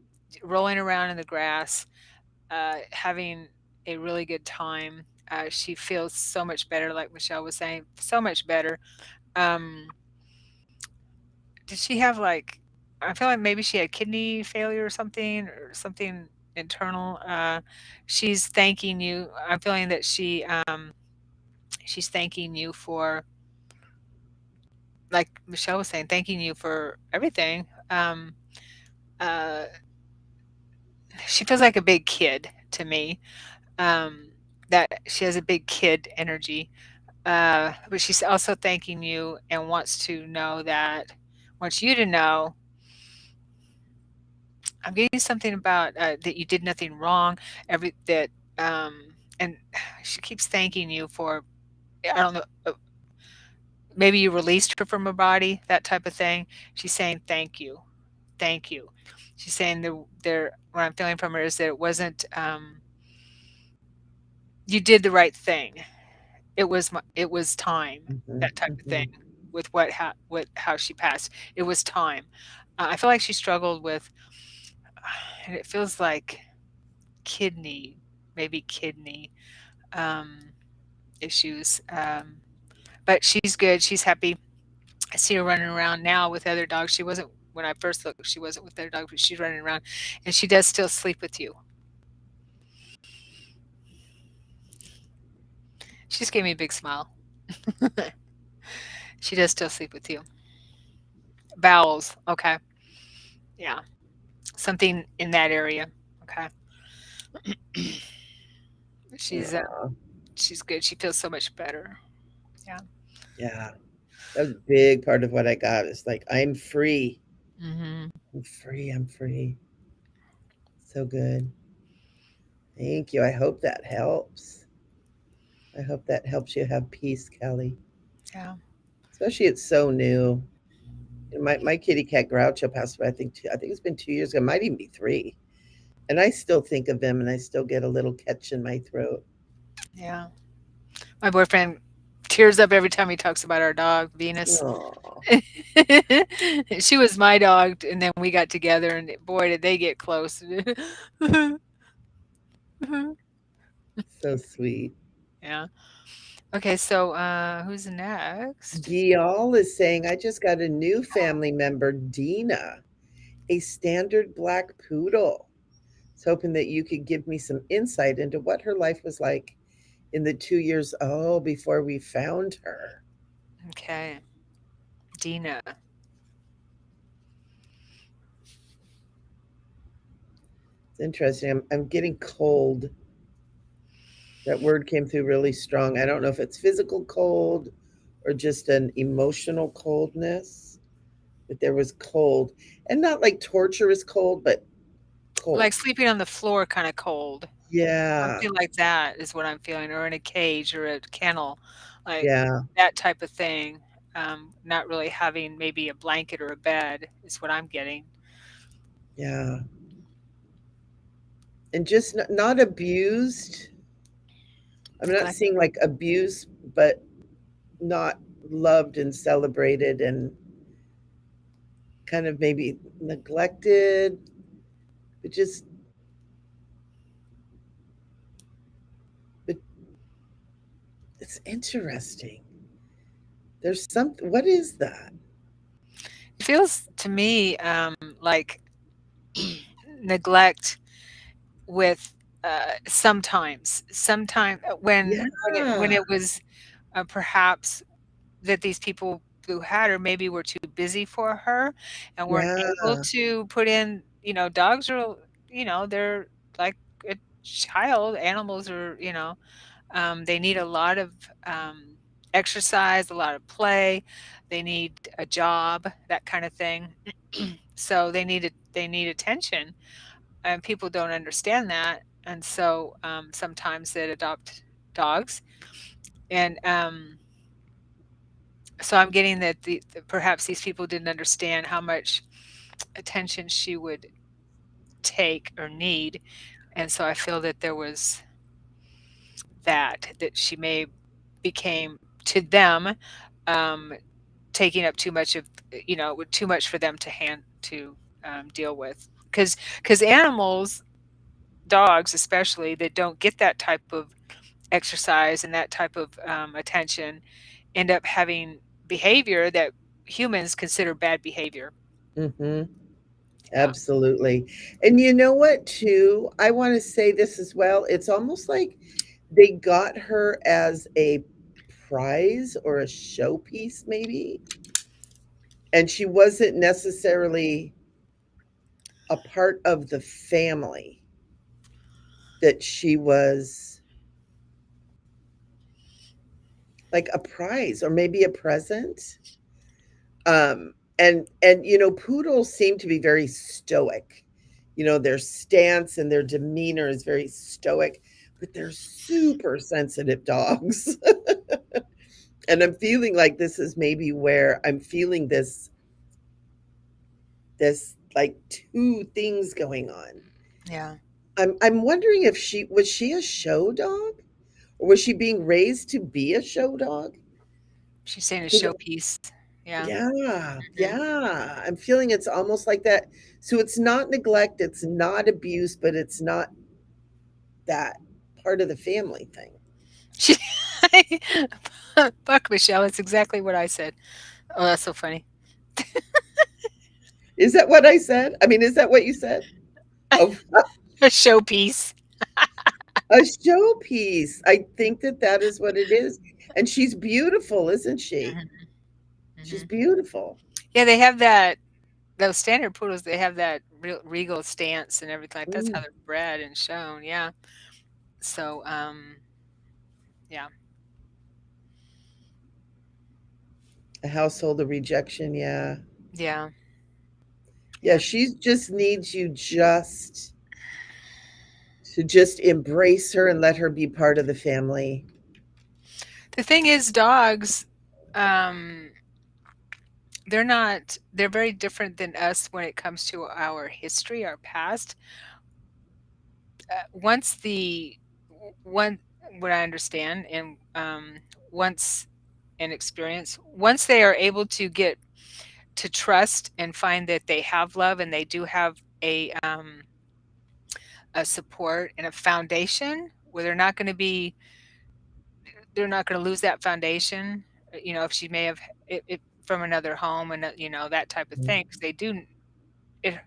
rolling around in the grass, having a really good time. She feels so much better, like Michelle was saying, so much better. Um, did she have like I feel like maybe she had kidney failure or something internal. She's thanking you. I'm feeling that she's thanking you for like Michelle was saying, thanking you for everything. Uh, she feels like a big kid to me. That she has a big kid energy. But she's also thanking you and wants you to know I'm getting something about that you did nothing wrong. Every that and she keeps thanking you for I don't know. Maybe you released her from her body, that type of thing. She's saying thank you, thank you. She's saying what I'm feeling from her is that it wasn't you did the right thing. It was time, Mhm, that type of thing mhm. with with how she passed. It was time. I feel like she struggled with, and it feels like kidney, maybe kidney um, issues. But she's good. She's happy. I see her running around now with other dogs. She wasn't when I first looked. She wasn't with other dogs, but she's running around, and she does still sleep with you. She just gave me a big smile. She does still sleep with you. Bowels. Okay. Yeah. Something in that area. Okay. She's Aw, she's good. She feels so much better. Yeah. yeah, that was a big part of what I got. It's like, I'm free. Mhm. I'm free. I'm free. So good. Thank you. I hope that helps. I hope that helps you have peace, Kelly. Yeah. Especially it's so new. My kitty cat Groucho passed away. I think it's been 2 years ago. It might even be three. And I still think of him, and I still get a little catch in my throat. Yeah. My boyfriend tears up every time he talks about our dog, Venus. Oh, She was my dog, and then we got together, and boy, did they get close. so sweet. Yeah. Okay, so who's next? Gial is saying, I just got a new family member, Dina, a standard black poodle. I was hoping that you could give me some insight into what her life was like in the 2 years, oh, before we found her. Okay, Dina. It's interesting. I'm getting cold. That word came through really strong. I don't know if it's physical cold or just an emotional coldness, but there was cold. And not like torturous cold, but cold. Like sleeping on the floor, kind of cold. I Yeah. feel like that is what I'm feeling, or in a cage or a kennel, like Yeah. that type of thing. Not really having maybe a blanket or a bed is what I'm getting. Yeah. And just not abused. I'm not Neglect. seeing like abuse, but not loved and celebrated and kind of maybe neglected, but just, but it's interesting. There's something, what is that? It feels to me like neglect with sometime Yeah. when it was perhaps that these people who had her maybe were too busy for her and weren't Yeah. able to put in, dogs are, they're like a child. Animals are, they need a lot of exercise, a lot of play. They need a job, that kind of thing. So they need attention, and people don't understand that. And so sometimes they adopt dogs, and so I'm getting that perhaps these people didn't understand how much attention she would take or need, and so I feel that there was that she may became to them um, taking up too much of too much for them to deal with, because animals, dogs especially, that don't get that type of exercise and that type of attention end up having behavior that humans consider bad behavior. Mm-hmm. Yeah. Absolutely. And you know what, too? I want to say this as well. It's almost like they got her as a prize or a showpiece, maybe. And she wasn't necessarily a part of the family, that she was like a prize or maybe a present. And poodles seem to be very stoic. Their stance and their demeanor is very stoic, but they're super sensitive dogs. And I'm feeling like this is maybe where I'm feeling this like two things going on. Yeah. I'm wondering if she a show dog, or was she being raised to be a show dog? She's saying a Because showpiece. Yeah. yeah, Mhm. yeah, I'm feeling it's almost like that. So it's not neglect, it's not abuse, but it's not that part of the family thing. She Fuck Michelle, it's exactly what I said. Oh, that's so funny. Is that what I said? I mean, is that what you said? Oh, A showpiece. a showpiece. I think that that is what it is. And she's beautiful, isn't she? Mhm, She's mhm. beautiful. Yeah, they have that those standard poodles, they have that regal stance and everything like that's how Mm, they're bred and shown, yeah. So, yeah, a household of rejection, yeah. yeah, Yeah, yeah. she just needs you just to just embrace her and let her be part of the family. The thing is dogs, um, they're very different than us when it comes to our history, our past. Once the one what I understand and, once an experience once they are able to get to trust and find that they have love and they do have a support and a foundation where they're not going to lose that foundation. If she may have it from another home and that type of Mm, thing, because they do it.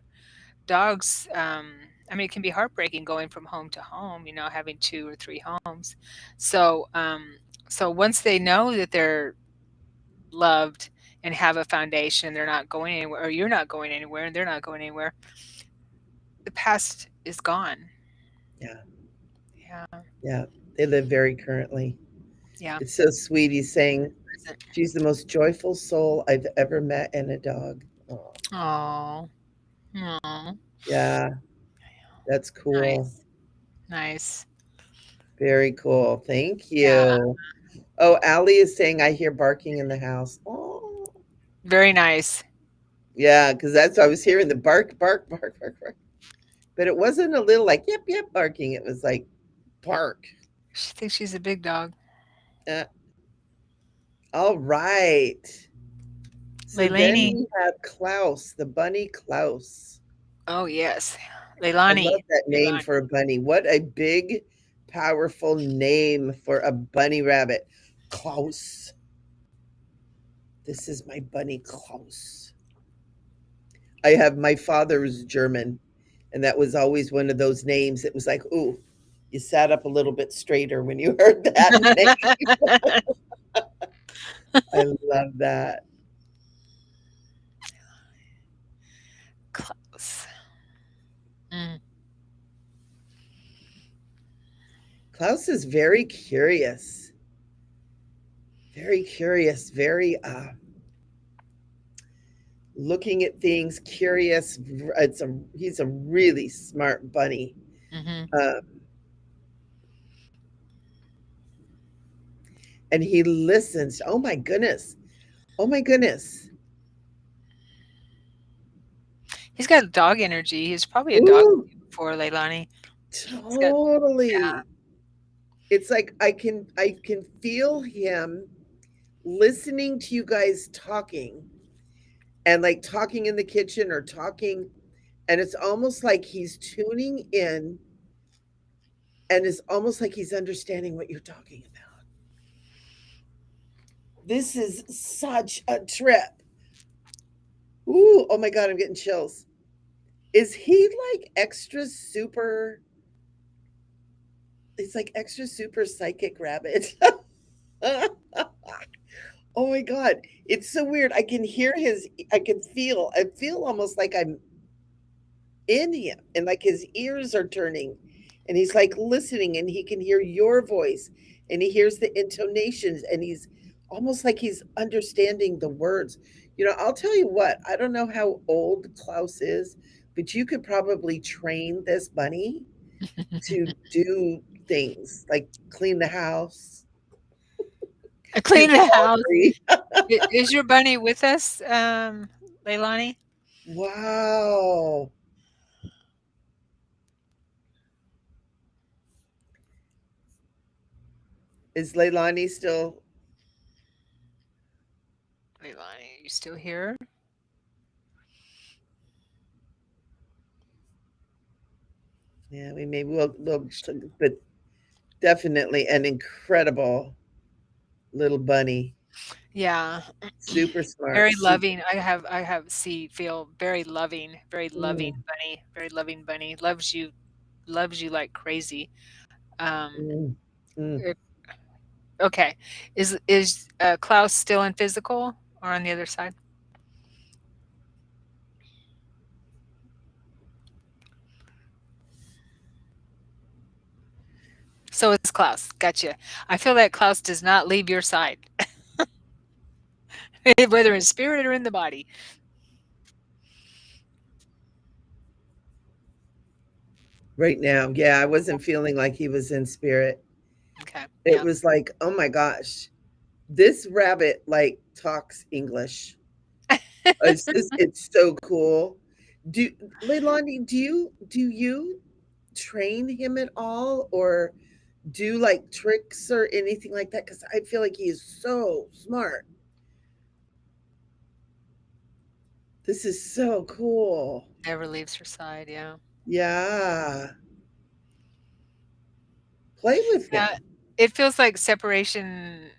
Dogs, I mean, it can be heartbreaking going from home to home. Having two or three homes. So, so once they know that they're loved and have a foundation, they're not going anywhere, or you're not going anywhere, and they're not going anywhere. The past is gone. yeah, Yeah, yeah. They live very currently. yeah. It's so sweet. He's saying Present. she's the most joyful soul I've ever met in a dog. Oh, Oh, oh, yeah, that's cool. nice, nice. Very cool. Thank Yeah, you. Oh, Allie is saying I hear barking in the house. Oh, very nice. yeah, because that's I was hearing the bark, bark, bark, bark, bark. But it wasn't a little like yep, yep barking. It was like bark. She thinks she's a big dog. Uh, all right. So then Leilani. we have Klaus, the bunny Klaus. Oh yes, I Leilani. love that name Leilani. for a bunny. What a big, powerful name for a bunny rabbit. Klaus. This is my bunny Klaus. I have my father was German, and that was always one of those names. It was like, ooh, you sat up a little bit straighter when you heard that name. I love that. Close. Mm, Klaus is very curious, very looking at things, curious. He's a really smart bunny. mhm. Um, and he listens. Oh my goodness. Oh my goodness. He's got dog energy. He's probably a dog Ooh, for Leilani. He's got yeah. totally. It's like I can feel him listening to you guys talking and like talking in the kitchen or talking, and it's almost like he's tuning in, and it's almost like he's understanding what you're talking about. This is such a trip. Ooh, oh my god, I'm getting chills. Is he like extra super? It's like extra super psychic rabbit. Oh my god, it's so weird. I can hear his. I feel almost like I'm in him, and like his ears are turning, and he's like listening, and he can hear your voice, and he hears the intonations, and he's almost like he's understanding the words. I'll tell you what. I don't know how old Klaus is, but you could probably train this bunny to do things like clean the house, do Clean the the house. laundry. Is your bunny with us, Leilani? Wow. Is Leilani still? Leilani, you still here? Yeah, we maybe but definitely an incredible little bunny. Yeah, Super very smart. Super. loving. Feel very loving Mm, bunny, very loving bunny. Loves you like crazy. Um, mm, mm. eh, okay. Is Klaus still in physical or on the other side? So is Klaus. Gotcha. I feel that Klaus does not leave your side, whether in spirit or in the body. Right now, yeah, I wasn't feeling like he was in spirit. Okay. It Yeah. was like, oh my gosh, this rabbit like talks English. It's so cool. Do Leilani, do you train him at all or do like tricks or anything like that? Because I feel like he is so smart. This is so cool. Never leaves her side. Yeah. Yeah. Play with Yeah. him. It feels like separation,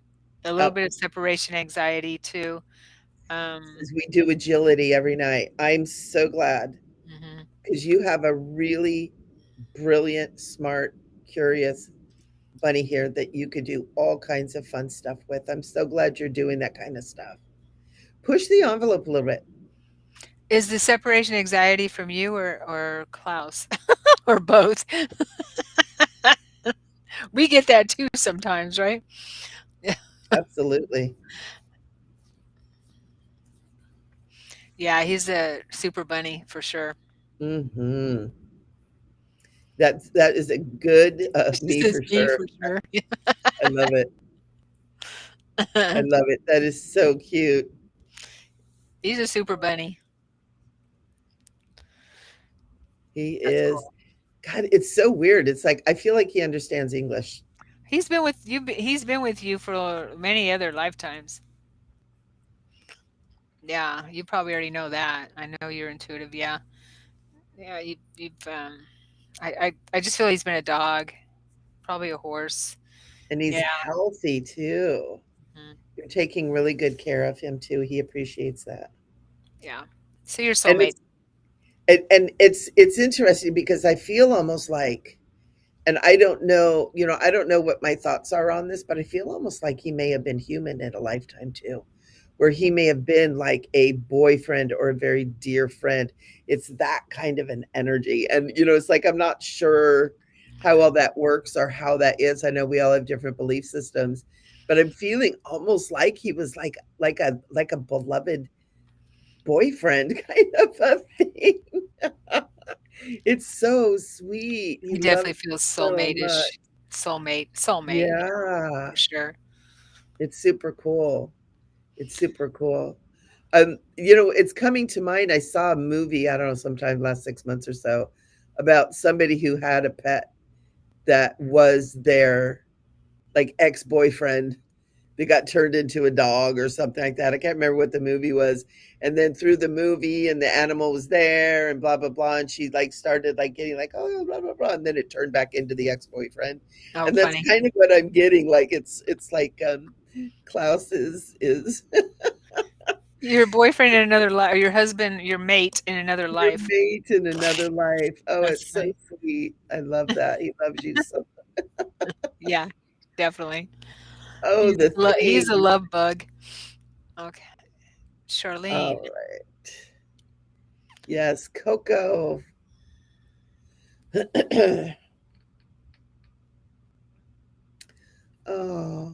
a little Oh, bit of separation anxiety too. Um, as we do agility every night. I'm so glad mhm. because you have a really brilliant, smart, curious bunny here that you could do all kinds of fun stuff with. I'm so glad you're doing that kind of stuff. Push the envelope a little bit. Is the separation anxiety from you or Klaus or both? We get that too sometimes, right? Absolutely. Yeah, he's a super bunny for sure. Hmm. That is a good This me is for me sure. for sure. I love it. I love it. That is so cute. He's a super bunny. He That's is. cool. God, it's so weird. It's like I feel like he understands English. He's been with you for many other lifetimes. Yeah, you probably already know that. I know you're intuitive. Yeah. Yeah, you've I just feel he's been a dog, probably a horse. And he's Yeah. healthy too. Mhm. You're taking really good care of him too. He appreciates that. Yeah. So your And soulmate. it's interesting because I feel almost like, and I don't know, I don't know what my thoughts are on this, but I feel almost like he may have been human in a lifetime too, where he may have been like a boyfriend or a very dear friend. It's that kind of an energy. And, it's like, I'm not sure how well that works or how that is. I know we all have different belief systems, but I'm feeling almost like he was like a beloved boyfriend kind of a thing. It's so sweet. He He loves definitely feels so much. soulmate-ish. Soulmate, yeah, Yeah, for sure. it's super cool. It's super cool. It's coming to mind. I saw a movie, I don't know, sometime last 6 months or so, about somebody who had a pet that was their like ex-boyfriend that got turned into a dog or something like that. I can't remember what the movie was. And then through the movie and the animal was there and blah blah blah. And she like started like getting like, oh blah blah blah. And then it turned back into the ex-boyfriend. Oh, And that's funny. kind of what I'm getting. Like it's like Klaus is Your boyfriend in another life, or your husband, your mate in another your life. mate in another life. Oh, That's it's so funny. sweet. I love that. He loves you so. Yeah, definitely. Oh, the He's a thing. love bug. Okay. Charlene. All right. Yes, Coco. Oh,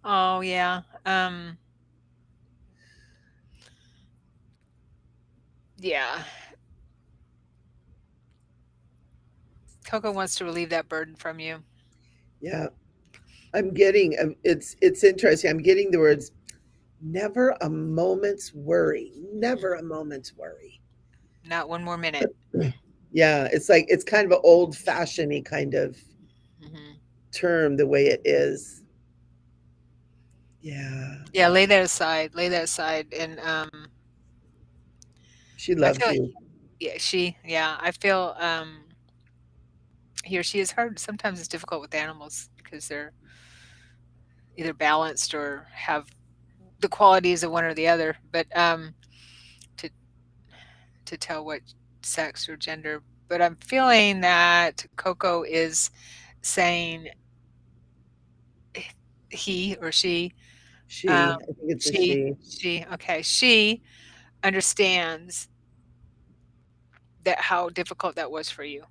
Oh, yeah. Yeah. Coco wants to relieve that burden from you. Yeah, I'm getting. It's interesting. I'm getting the words. Never a moment's worry. Mm, Never a moment's worry. not one more minute. Yeah, it's like it's kind of an old fashioned kind of Hmm. term the way it is. Yeah, Yeah, lay that aside. Lay that aside. And she I loves feel like, you. yeah, I feel he or she is hard. Sometimes it's difficult with animals because they're either balanced or have the qualities of one or the other. But to to tell what sex or gender. But I'm feeling that Coco is saying he or um, She, I think it's a she. she understands that how difficult that was for you.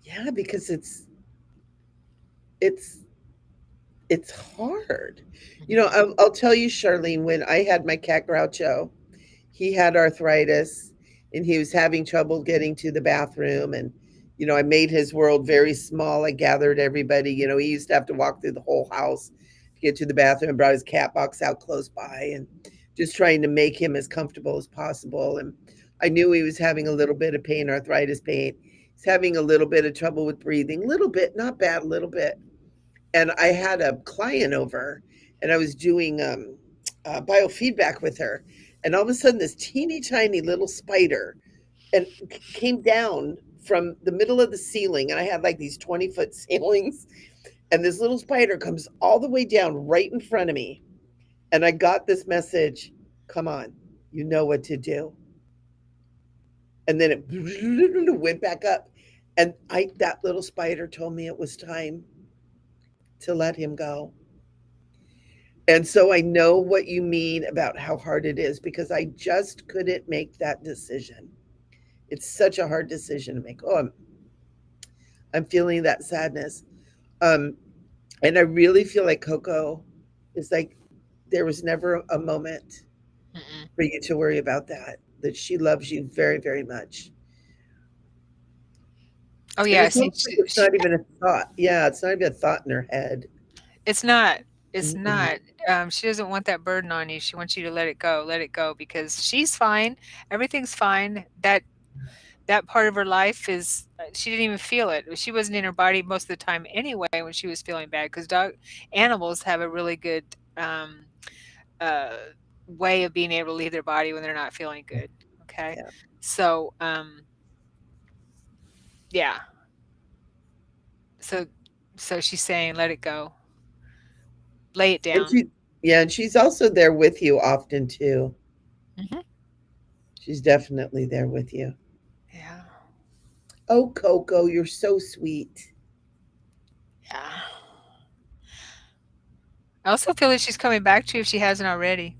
Yeah, because it's it's hard. You know, Mhm. I'll tell you, Charlene, when I had my cat Groucho, he had arthritis and he was having trouble getting to the bathroom. And, you know, I made his world very small. I gathered everybody. You know, he used to have to walk through the whole house to get to the bathroom and brought his cat box out close by and just trying to make him as comfortable as possible. And I knew he was having a little bit of pain, arthritis pain. He's having a little bit of trouble with breathing, little bit, not bad, a little bit. And I had a client over and I was doing biofeedback with her. And all of a sudden, this teeny tiny little spider and came down from the middle of the ceiling. And I had like these 20-foot ceilings. And this little spider comes all the way down right in front of me. And I got this message, come on, you know what to do. And then it went back up. And that little spider told me it was time to let him go. And so I know what you mean about how hard it is because I just couldn't make that decision. It's such a hard decision to make. Oh, I'm feeling that sadness. Um, and I really feel like Coco is like, there was never a moment Mm-mm. for you to worry about that, that she loves you very, very much. Oh And yeah, it's see, almost like it's not even a thought. Yeah, it's not even a thought in her head. it's not. It's Mm-mm. not. She doesn't want that burden on you. She wants you to let it go because she's fine. Everything's fine. That part of her life is she didn't even feel it. She wasn't in her body most of the time anyway when she was feeling bad because dog animals have a really good uh, way of being able to leave their body when they're not feeling good. Okay, Yeah. so yeah, so so she's saying let it go, lay it And down. she, yeah, and she's also there with you often too. Hmm. She's definitely there with you. Yeah, Oh, Coco, you're so sweet. yeah. I also feel that she's coming back to you if she hasn't already.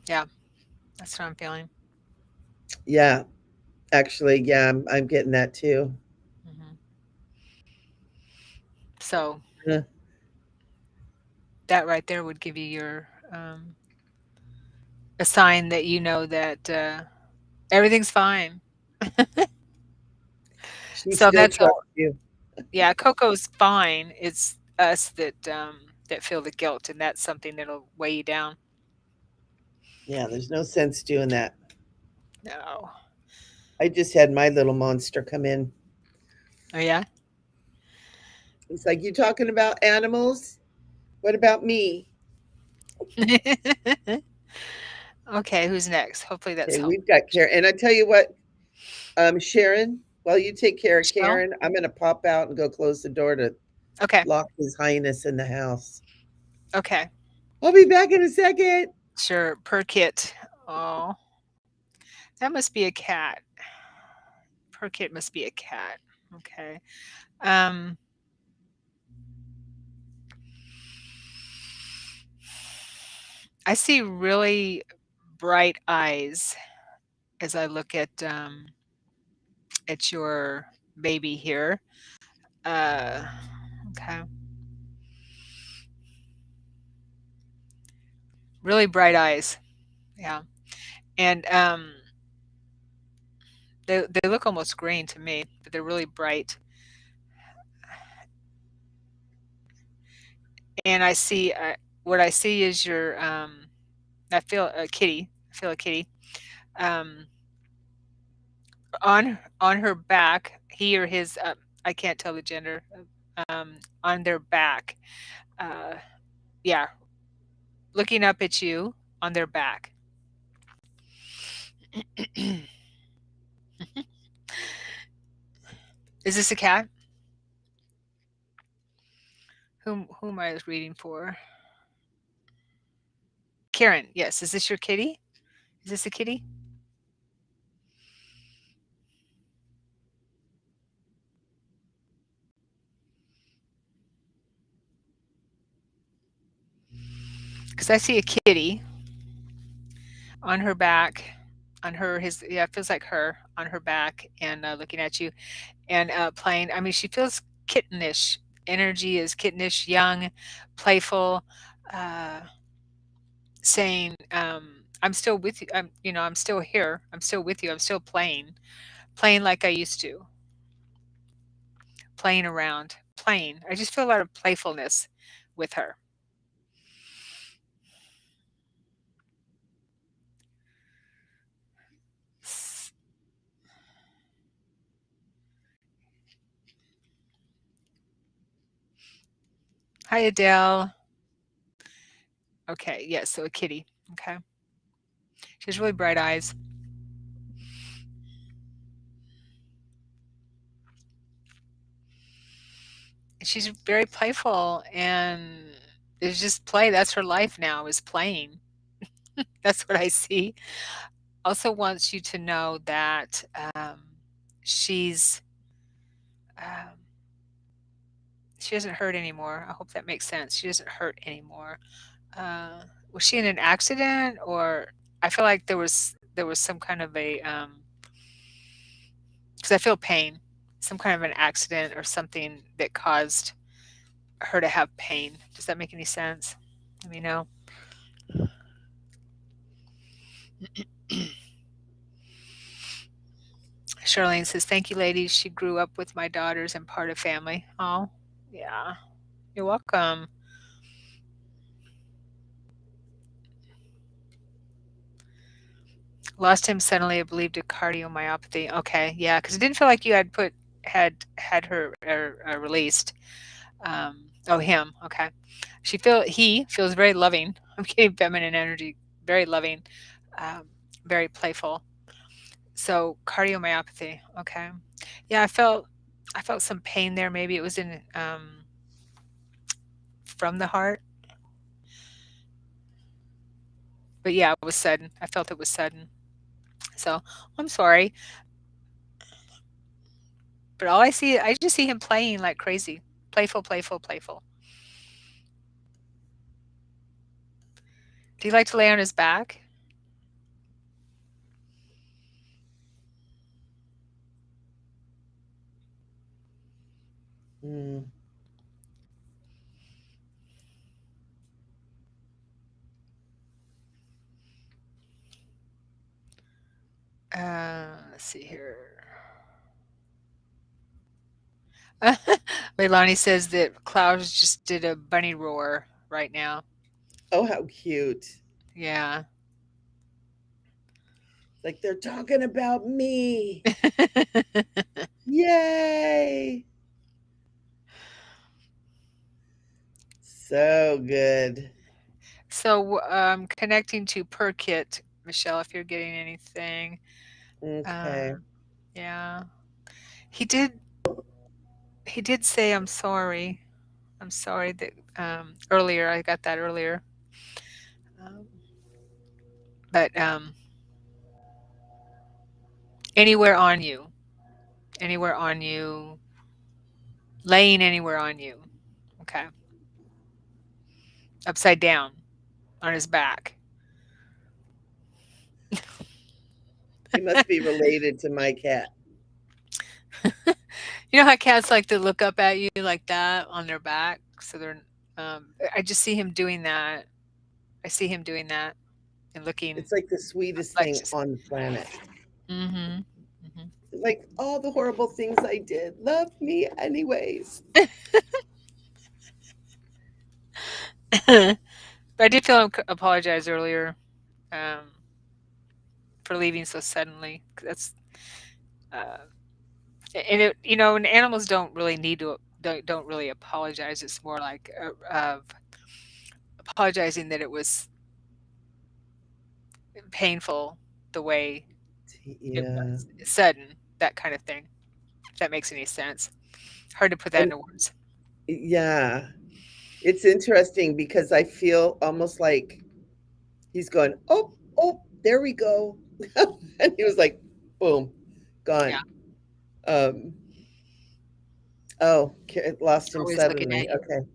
Yeah, that's what I'm feeling. Yeah, actually, yeah, I'm getting that too. Hmm. So Uh, that right there would give you your a sign that you know that everything's fine. she So still that's all. trusts you. Yeah, Coco's fine. It's us that feel the guilt, and that's something that'll weigh you down. Yeah, there's no sense doing that. No. I just had my little monster come in. Oh yeah. He's like, "You talking about animals? What about me?" Okay, who's next? Hopefully that's Okay, help. we've got Karen, and I tell you what, Sharon, while you take care of Michelle. Karen, I'm gonna pop out and go close the door to Okay. lock His Highness in the house. Okay. I'll be back in a second. Sure. Per kit. Oh, that must be a cat. Per kit must be a cat. Okay. Um, I see really bright eyes as I look at your baby here. Uh, okay. Really bright eyes. Yeah. and they look almost green to me, but they're really bright. And I see what I see is your I feel a kitty. I feel a kitty. Um, on her back, he or his I can't tell the gender. On their back, uh, yeah, looking up at you on their back. Is this a cat? Whom I was reading for? Karen. Yes. Is this your kitty? Is this a kitty? Because I see a kitty on her back, on her his yeah, it feels like her on her back and looking at you and playing. I mean, she feels kittenish. Energy is kittenish, young, playful, uh, saying, "I'm still with you. I'm still here. I'm still with you. I'm still playing like I used to, playing around, playing." I just feel a lot of playfulness with her. S- Hi, Adele. Okay, yes, so a kitty. Okay, she has really bright eyes. She's very playful and it's just play. That's her life now is playing. That's what I see. Also wants you to know that she's um, she doesn't hurt anymore. I hope that makes sense. She doesn't hurt anymore. Uh, was she in an accident or I feel like there was some kind of a because I feel pain, some kind of an accident or something that caused her to have pain. Does that make any sense? Let me know. Charlene says, "Thank you, ladies. She grew up with my daughters and part of family." Oh, yeah. You're welcome. Lost him suddenly, I believe, to cardiomyopathy. Okay, yeah, because it didn't feel like you had her released. Oh, him. Okay. He feels very loving. I'm getting feminine energy. Very loving. Um, very playful. So cardiomyopathy. Okay. Yeah, I felt some pain there. Maybe it was in from the heart. But yeah, it was sudden. I felt it was sudden. So I'm sorry, but I just see him playing like crazy, playful, playful, playful. Do you like to lay on his back? Mm. Let's see here. Leilani says that Klaus just did a bunny roar right now. Oh, how cute. Yeah. Like they're talking about me. Yay. So good. So, connecting to per kit, Michelle, if you're getting anything. Okay. Uh, yeah. He did he did say I'm sorry. I'm sorry that earlier I got that earlier. Um, but anywhere on you, anywhere on you, laying anywhere on you. Okay. Upside down on his back. He must be related to my cat. You know how cats like to look up at you like that on their back? So they're I just see him doing that. I see him doing that. and looking It's like the sweetest thing obnoxious. on the planet. Mhm. Mhm. Like all the horrible things I did. Love me anyways. But I did feel him apologize earlier, um, for leaving so suddenly. 'Cause that's, uh, and and animals don't really need to don't really apologize. It's more like of apologizing that it was painful the way it Yeah. was, sudden, that kind of thing. If that makes any sense. Hard to put that And into words. yeah, it's interesting because I feel almost like he's going, oh, oh, there we go. And he was like, boom, Yeah, gone. Um, oh, lost him always looking suddenly. at you. Okay.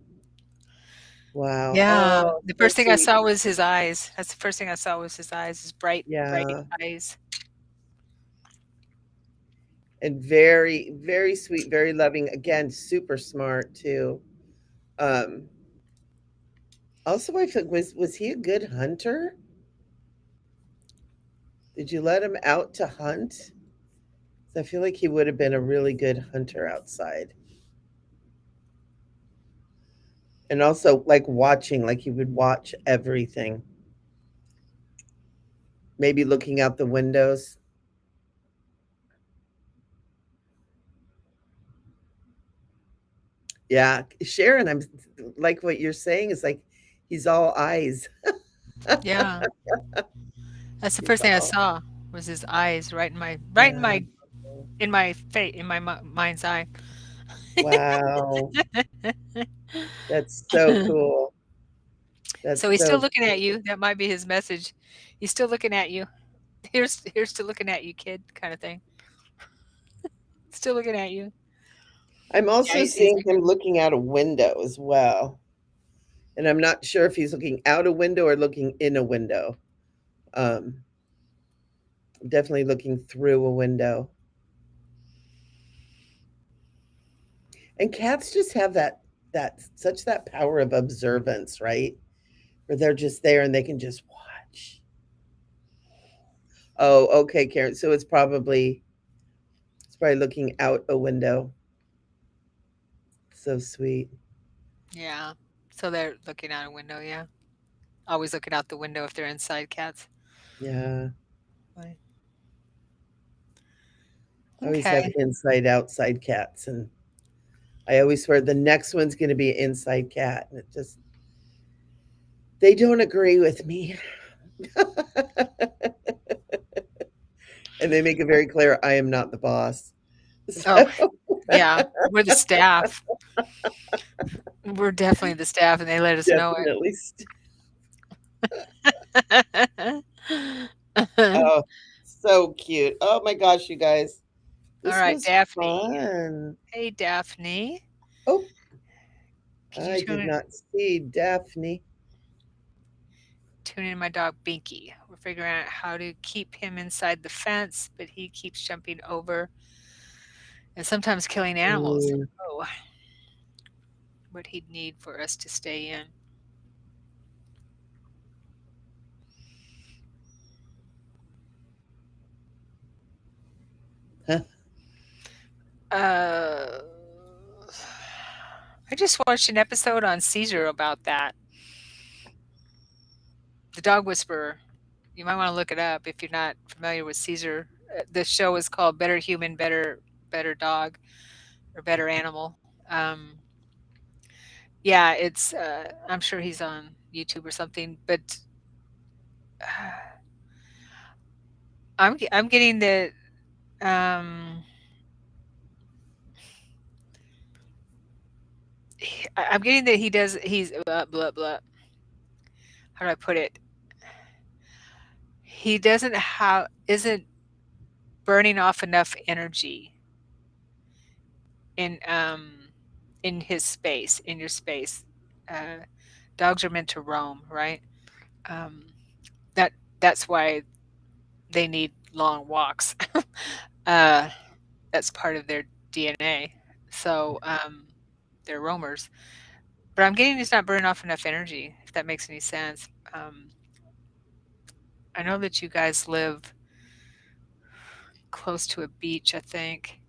Wow. Yeah, Oh, the so first thing I sweet. saw was his eyes. That's the first thing I saw was his eyes, his bright Yeah. eyes. And very, very sweet, very loving. Again, super smart too. Um, Also, I think was he a good hunter? Did you let him out to hunt? 'Cause I feel like he would have been a really good hunter outside. And also like watching, like he would watch everything. Maybe looking out the windows. Yeah, Sharon, I'm like what you're saying is like he's all eyes. Yeah, that's the He's first thing I all saw was his eyes right in yeah. my mind's eye. Wow. That's so cool. So That's he's still so looking at cool. you. That might be his message. He's still looking at you. Here's to looking at you, kid, kind of thing. Still looking at you. I'm Yeah, also he's seeing him looking out a window as well. And I'm not sure if he's looking out a window or looking in a window. Um, Definitely looking through a window. And cats just have that such that power of observance, right? Where they're just there and they can just watch. Oh, okay, Karen. So it's probably looking out a window. So sweet. yeah. So they're looking out a window. Yeah, always looking out the window if they're inside cats. Yeah. Right. I always have Okay. inside outside cats, and I always swear the next one's going to be an inside cat, and it just they don't agree with me. And they make it very clear I am not the boss. Oh, So yeah. We're the staff. We're definitely the staff, and they let us know definitely. it. Oh, so cute. Oh my gosh, you guys. All This right, was Daphne. fun. Hey, Daphne. Oh, Could you I did not see Daphne. tune in my dog Binky? We're figuring out how to keep him inside the fence, but he keeps jumping over and sometimes killing animals. Mm. Oh, what he'd need for us to stay in. Huh. Uh, I just watched an episode on Caesar about that. The Dog Whisperer. You might want to look it up if you're not familiar with Caesar. The show is called Better Human, Better Dog, or Better Animal. Um, yeah, it's. I'm sure he's on YouTube or something, but I'm getting the um, I'm getting that he's blah blah. How do I put it? He doesn't have isn't burning off enough energy in um in his space, in your space. Uh, Dogs are meant to roam, right? Um, that's why they need long walks. uh, that's part of their DNA. So they're roamers. But I'm getting he's not burning off enough energy, if that makes any sense. I know that you guys live close to a beach, I think.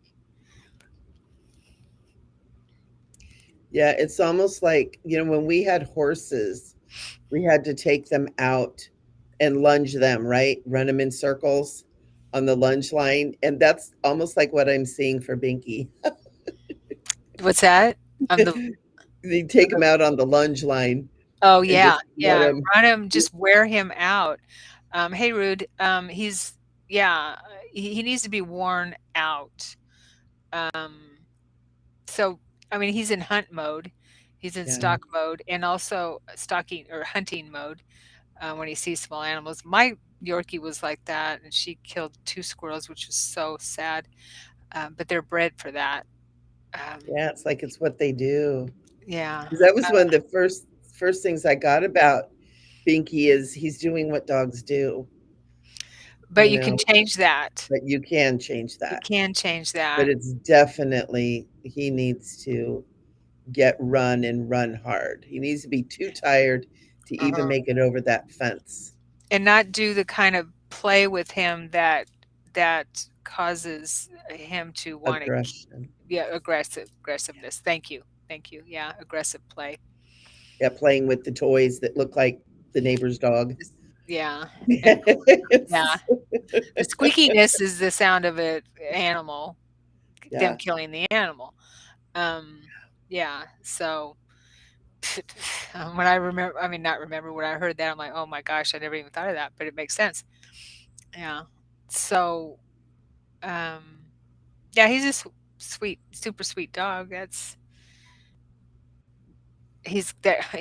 Yeah, it's almost like, when we had horses, we had to take them out and lunge them, right? Run them in circles on the lunge line. And that's almost like what I'm seeing for Binky. What's that? On the You take him out on the lunge line Oh, and yeah, just let yeah, him. run him, just wear him out. Hey, Rude, he's yeah, he needs to be worn out. So, I mean, he's in hunt mode, he's in Yeah. stock mode, and also stalking or hunting mode, when he sees small animals. My Yorkie was like that, and she killed 2 squirrels, which was so sad, but they're bred for that. Um, Yeah, it's like it's what they do. yeah, 'Cause that was one of the first things I got about Binky is he's doing what dogs do, but you you can know, change that. but you can change You that. can change But that. it's definitely he needs to get run and run hard. He needs to be too tired to even Uh-huh. make it over that fence. And not do the kind of play with him that causes him to wanna Aggression. yeah, aggressiveness. Thank you. Yeah, aggressive play. Yeah, playing with the toys that look like the neighbor's dog. Just yeah, and yeah, It's the squeakiness is the sound of a animal, them yeah, killing the animal. Yeah, so, when I mean, not remember, when I heard that, I'm like, "Oh my gosh, I never even thought of that," but it makes sense. Yeah. So, um yeah, he's a sweet, super sweet dog. He's that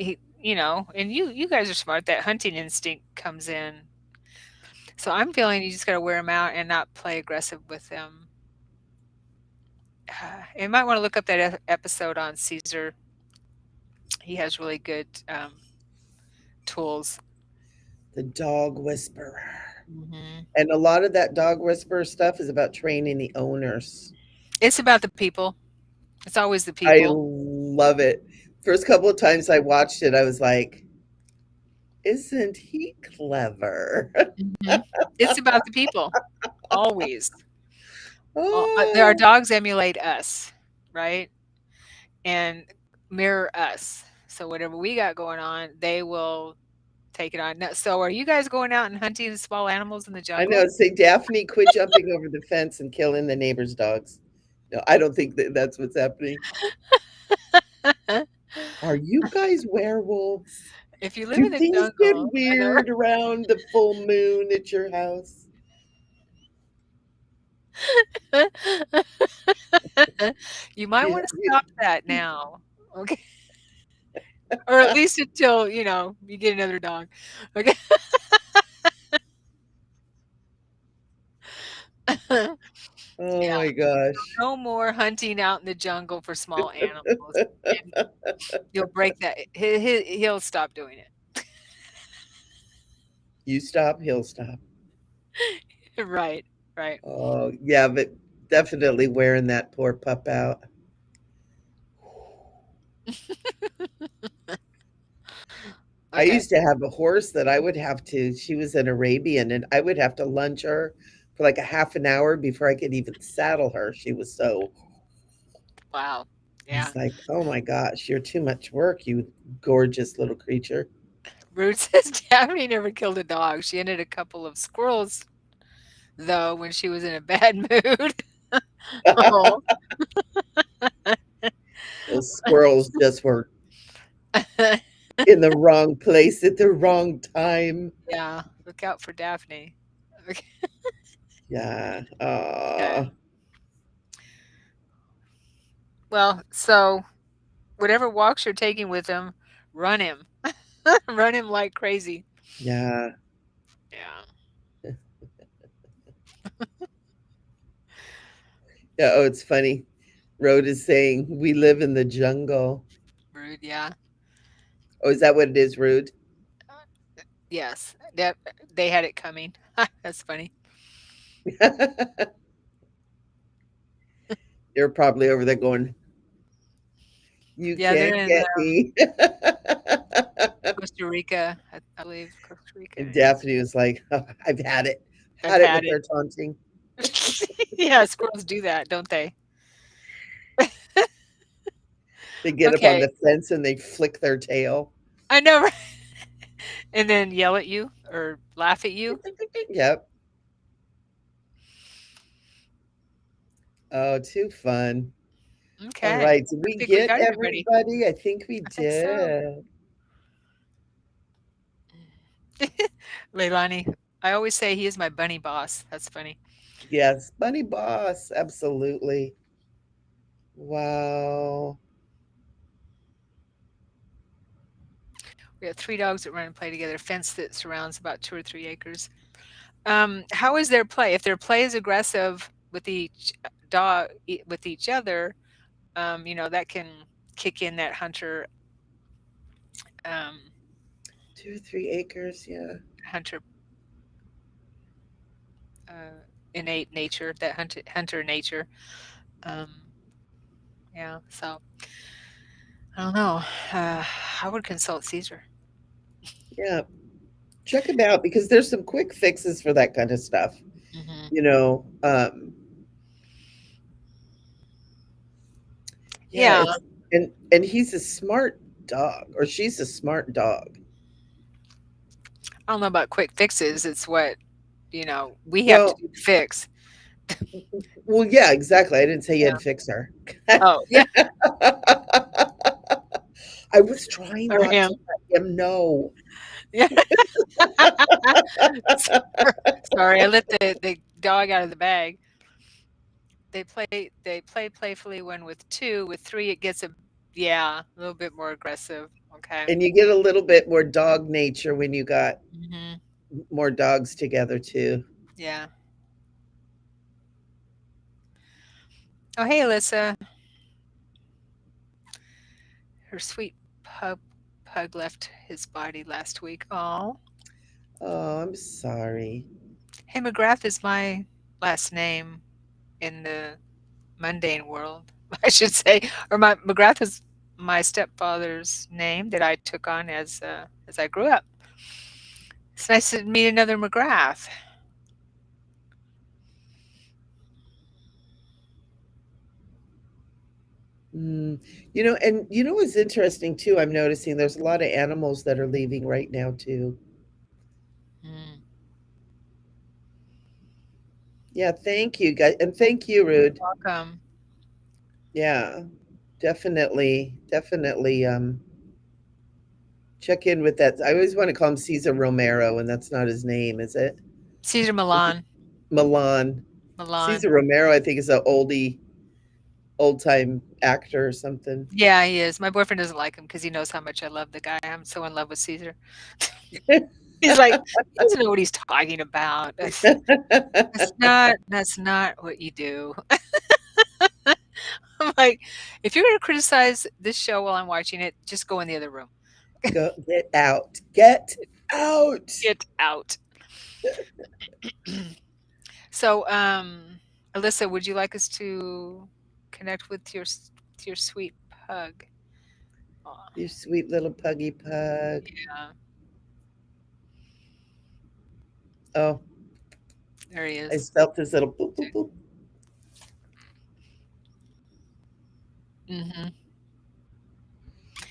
and you guys are smart. That hunting instinct comes in. So I'm feeling you just got to wear him out and not play aggressive with him. You might want to look up that episode on Caesar. He has really good tools. the dog whisperer. Hmm. And a lot of that dog whisperer stuff is about training the owners. It's about the people. It's always the I people. love it. First couple of times I watched it, I was like, "Isn't he clever?" Hmm. It's about the people. Always. Our Oh, dogs emulate us, right? And mirror us. So whatever we got going on, they will take it on. Now, so are you guys going out and hunting small animals in the I know. jungle? Say, Daphne, quit jumping over the fence and killing the neighbor's dogs. No, I don't think that that's what's happening. Are you guys werewolves? If you live Do in the things get jungle, I know. weird around the full moon at your house? You might Yeah, want to stop that now. Okay. Or at least until, you get another dog. Okay. oh Yeah. my gosh. No more hunting out in the jungle for small animals. And you'll break that. He'll stop doing it. You stop, he'll stop. Right. Right. Oh, yeah, but definitely wearing that poor pup out. I Okay. used to have a horse that I would have to she was an Arabian, and I would have to lunge her for like a half an hour before I could even saddle her. She was so Wow. I Yeah. was like, "Oh my gosh, you're too much work, you gorgeous little creature." Ruth says Daphne never killed a dog. She ended a couple of squirrels, though, when she was in a bad mood. Oh. Those squirrels just were in the wrong place at the wrong time. Yeah, look out for Daphne. Okay. Yeah. Okay. Well, so whatever walks you're taking with him, run him. Run him like crazy. Yeah. Yeah. Yeah, oh, it's funny. Road is saying, "We live in the jungle." Rude, yeah. Oh, is that what it is, Rude? Yes. That they had it coming. That's funny. You're probably over there going, "You Yeah, they're can't in get me." Costa Rica, I believe Costa Rica. And Daphne was like, "Oh, I've had it. I've Had it had with it. their taunting." Yeah, squirrels do that, don't they? They get up on Okay, the fence and they flick their tail. I know, right? And then yell at you or laugh at you. Yep. Oh, too fun. All Okay, right. Did I we think we get got everybody. everybody? I think we I think so. did. Leilani, I always say he is my bunny boss. That's funny. Yes. Bunny Boss. Absolutely. Wow. We have 3 dogs that run and play together, a fence that surrounds about 2 or 3 acres. How is their play? If their play is aggressive with each with each other, that can kick in that um, 2 or 3 acres. Yeah. hunter innate nature, that hunter nature. Um, yeah, so I don't know. I would consult Caesar. Yeah. Check them out because there's some quick fixes for that kind of stuff. Hmm. You know, yeah, Yeah, and he's a smart dog or she's a smart dog. I don't know about quick fixes. It's what we have to Well, do the fix. well, yeah, exactly. I didn't say you had Yeah. to fix her. Oh, yeah, I was trying or not to him. let him know. Yeah. Sorry, I let the dog out of the bag. They play playfully when with 2, with 3 it gets a little bit more aggressive. Okay. And you get a little bit more dog nature when you got Mhm. more dogs together too. Yeah. Oh, hey, Alyssa. Her sweet pug left his body last week. Oh. Oh, I'm sorry. Hey, McGrath is my last name in the mundane world, I should say. Or my McGrath is my stepfather's name that I took on as I grew up. It's nice to meet another McGrath. Mm. And what's interesting too, I'm noticing there's a lot of animals that are leaving right now too. Mm. Yeah, thank you guys. And thank you, Rude. Welcome. Yeah, definitely, definitely check in with that. I always want to call him Cesar Romero, and that's not his name, is it? Caesar Is it Milan. Milan? Milan. Cesar Romero, I think, is an old time actor or something. Yeah, he is. My boyfriend doesn't like him because he knows how much I love the guy. I'm so in love with Caesar. He's like, he doesn't know what he's talking about. That's not what you do. I'm like, if you're gonna criticize this show while I'm watching it, just go in the other room. Go get out. Get out. Get out. So, Alyssa, would you like us to connect with your sweet pug? Aw, You sweet little puggy pug. yeah, Oh, there he I is. felt his little boop boop boop. Hmm.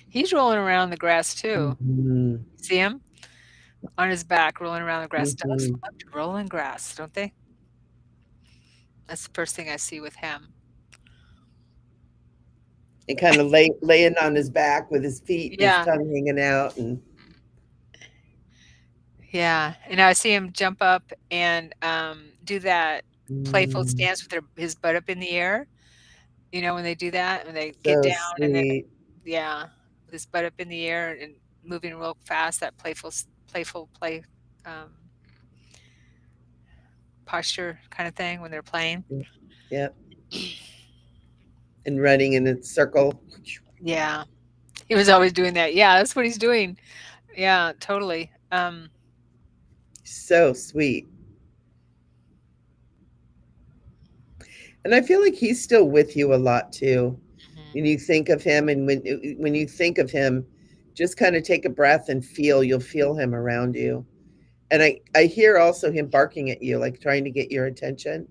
He's rolling around the grass too. Mhm, See him on his back, rolling around the grass. Dogs mhm. love to roll in grass, don't they? That's the first thing I see with him. And kind of laying on his back with his feet and his Yeah, tongue hanging out. And yeah. And I see him jump up and do that playful mm, stance with his butt up in the air. You know when they do that, when they get so down and then sweet. yeah, with his butt up in the air and moving real fast, that playful play um, posture kind of thing when they're playing. Yep. And running in a circle. Yeah, he was always doing that. Yeah, that's what he's doing. Yeah, totally. So sweet. And I feel like he's still with you a lot too. Mhm. When you think of him and when you think of him just kind of take a breath and feel. You'll feel him around you. And I hear also him barking at you, like trying to get your attention.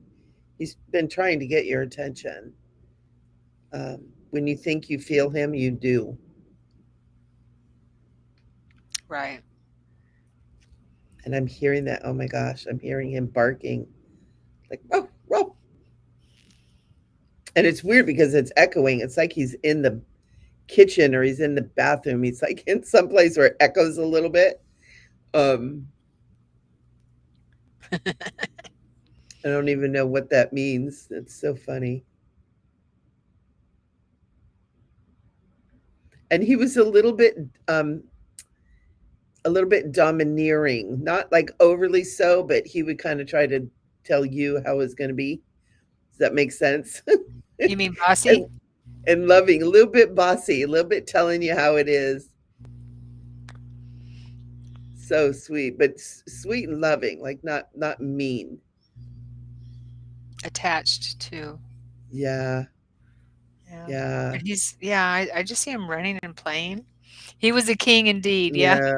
He's been trying to get your attention. When you think you feel him, you do. Right. And I'm hearing that. Oh my gosh, I'm hearing him barking like, whoa, whoa. And it's weird because it's echoing. It's like he's in the kitchen or he's in the bathroom. He's like in some place where it echoes a little bit. Um, I don't even know what that means. It's so funny. And he was um a little bit domineering, not like overly so, but he would kind of try to tell you how it's going to be. Does that make sense? You mean bossy? and, and loving, a little bit bossy, a little bit telling you how it is. So sweet, but sweet and loving, like not mean. Attached to. Yeah, Yeah. yeah, But yeah, I just see him running and playing. He was a king indeed, yeah. yeah.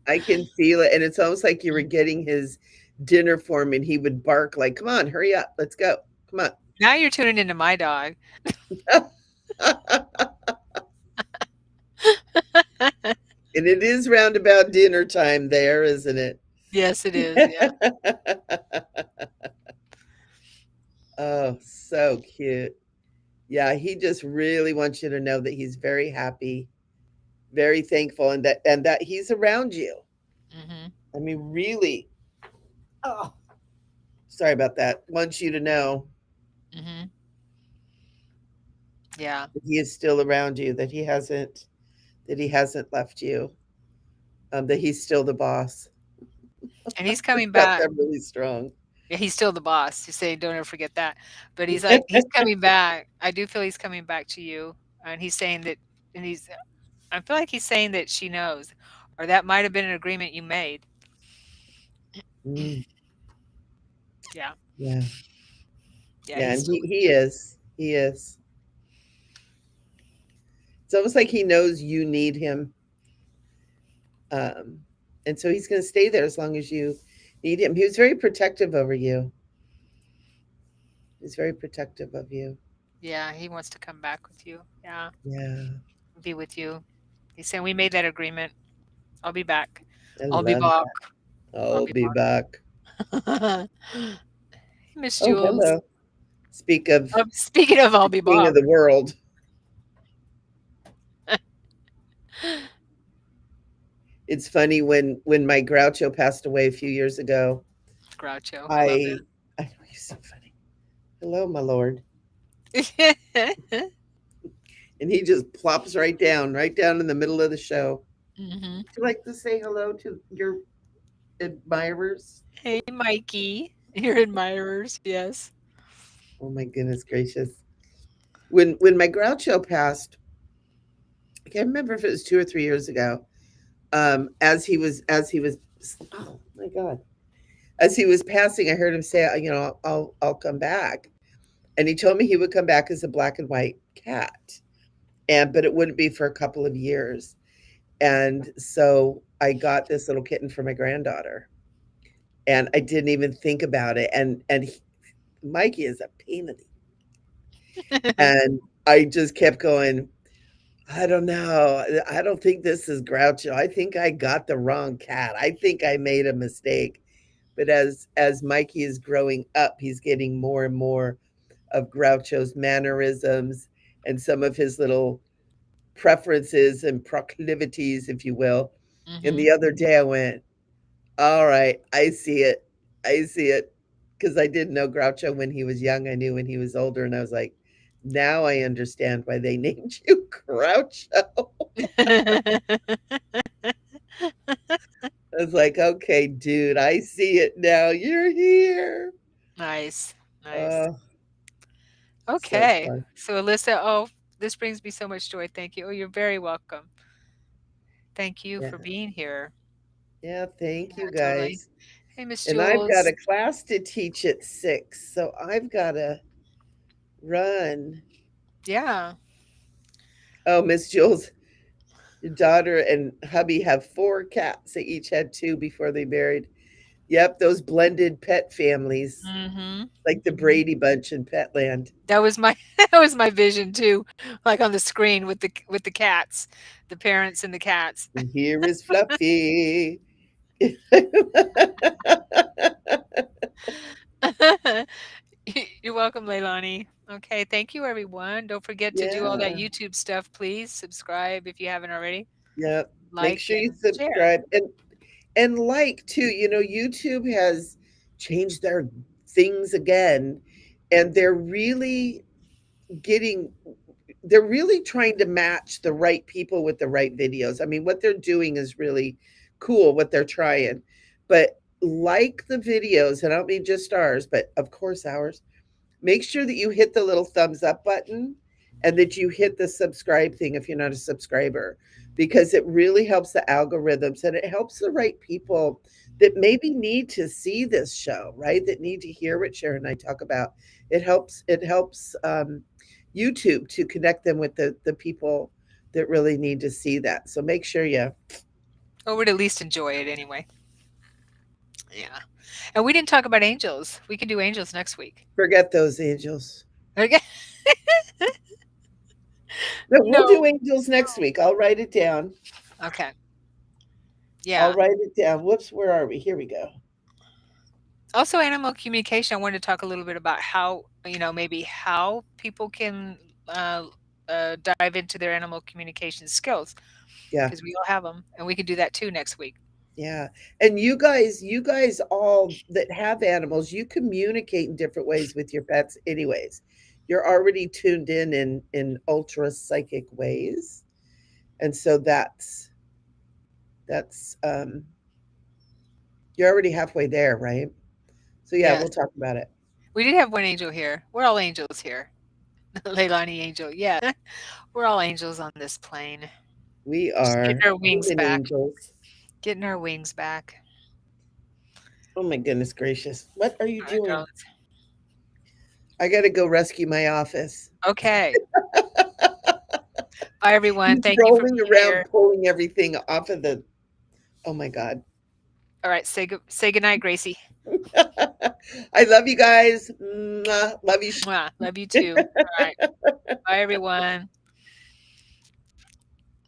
I can feel it, and it's almost like you were Mm. getting his dinner for him, and he would bark like, "Come on, hurry up, let's go, come Now you're tuning into my dog. on." And it is round about dinner time there, isn't it? Yes, it is, yeah. Oh, so cute. Yeah, he just really wants you to know that he's very happy, very thankful, and that he's around you. Mhm, I mean, really. Oh, sorry about that. Wants you to know mhm. Yeah, that he is still around you, that he hasn't left you, that he's still the boss. and he's I coming felt back. that really strong. Yeah, he's still the boss. He's saying, "Don't ever forget that." But he's like, he's coming back. I do feel he's coming back to you, and he's saying that, and I feel like he's saying that she knows, or that might have been an agreement you made. Mm, Yeah, yeah, yeah, yeah, he's and still he is, he is. It's almost like he knows you need him, um, and so he's going to stay there as long as you need him. He was very protective over you. He's very protective of you. yeah, he wants to come back with you. Yeah, Yeah, be with you. He's saying, "We made that agreement. I'll be back. I I'll be love back. that. I'll I'll be be back. back." Miss Oh, Jules. hello. Speak of Speaking of I'll the be king back. of the world. It's funny when my Groucho passed away a few years ago. Groucho, I love I know he's so funny. Hello, my lord. that. And he just plops right down in the middle of the show. Mhm. Would you like to say hello to your admirers? Hey, Mikey, your admirers, yes. Oh my goodness gracious. When my Groucho passed, I can't remember if it was 2 or 3 years ago. As he was oh my god. As he was passing, I heard him say, I'll come back. And he told me he would come back as a black and white cat. And but it wouldn't be for a couple of years. And so I got this little kitten for my granddaughter. And I didn't even think about it. Mikey is a pain in the and I just kept going, I don't know. I don't think this is Groucho. I think I got the wrong cat. I think I made a mistake. But as Mikey is growing up, he's getting more and more of Groucho's mannerisms and some of his little preferences and proclivities, if you will. And the Mhm. other day I went, all right, I see it. I see it. Because I didn't know Groucho when he was young. I knew when he was older. And I was like, now I understand why they named you Groucho. I was like, okay, dude, I see it now. You're here. Nice, nice. Oh, so Okay. fun. So, Alyssa, oh, this brings me so much joy, thank you. Oh, you're very welcome. Thank you for Yeah. being here. Yeah. Thank Yeah, you totally. guys. Hey, Miss And I've got Jules. a class to teach at 6. So I've got to run. Yeah. Oh, Miss Jules. Your daughter and hubby have 4 cats. They each had 2 before they married. Yep, those blended pet families, Mhm. like the Mhm. Brady Bunch in Petland. That was my that was my vision too, like on the screen with the cats, the parents and the cats. And here is Fluffy. You're welcome, Leilani. Okay, thank you, everyone. Don't forget to do all that Yeah, YouTube stuff, please. Subscribe if you haven't already. yeah. Make Like sure you and share. subscribe and like too. You know, YouTube has changed their things again, and getting they're really trying to match the right people with the right videos. I mean, what they're doing is really cool, what they're trying. But like the videos, and I don't mean just ours, but of course ours, make sure that you hit the little thumbs up button and that you hit the subscribe thing if you're not a subscriber, because it really helps the algorithms and it helps the right people that maybe need to see this show, right? That need to hear what Sharon and I talk about. It helps YouTube to connect them with the people that really need to see that. So make sure you Or would at least enjoy it anyway. Yeah. And we didn't talk about angels. We can do angels next week. forget those angels. Okay. No, we'll No. do angels next week. I'll write it down. Okay. I'll Yeah. write it down. Whoops, where are we? Here we go. Also, animal communication. I wanted to talk a little bit about how, maybe how people can uh, dive into their animal communication skills Yeah. because we all have them, and we can do that too next week. Yeah. And you guys all that have animals, you communicate in different ways with your pets anyways. You're already tuned in ultra psychic ways. And so that's you're already halfway there, right? So yeah, Yes. we'll talk about it. We did have one angel here. We're all angels here. Leilani angel. Yeah. We're all angels on this plane. We Just getting are our wings human back. angels. Getting our wings back. Oh my goodness gracious. What are you All right, doing? darlings. I got to go rescue my office. Okay. Bye, everyone. He's Thank you for rolling being around here. pulling everything off of the Oh my god. All right. Say good night, Gracie. I love you guys. Mwah. Love you. Mwah. Love you too. All right. Bye, everyone.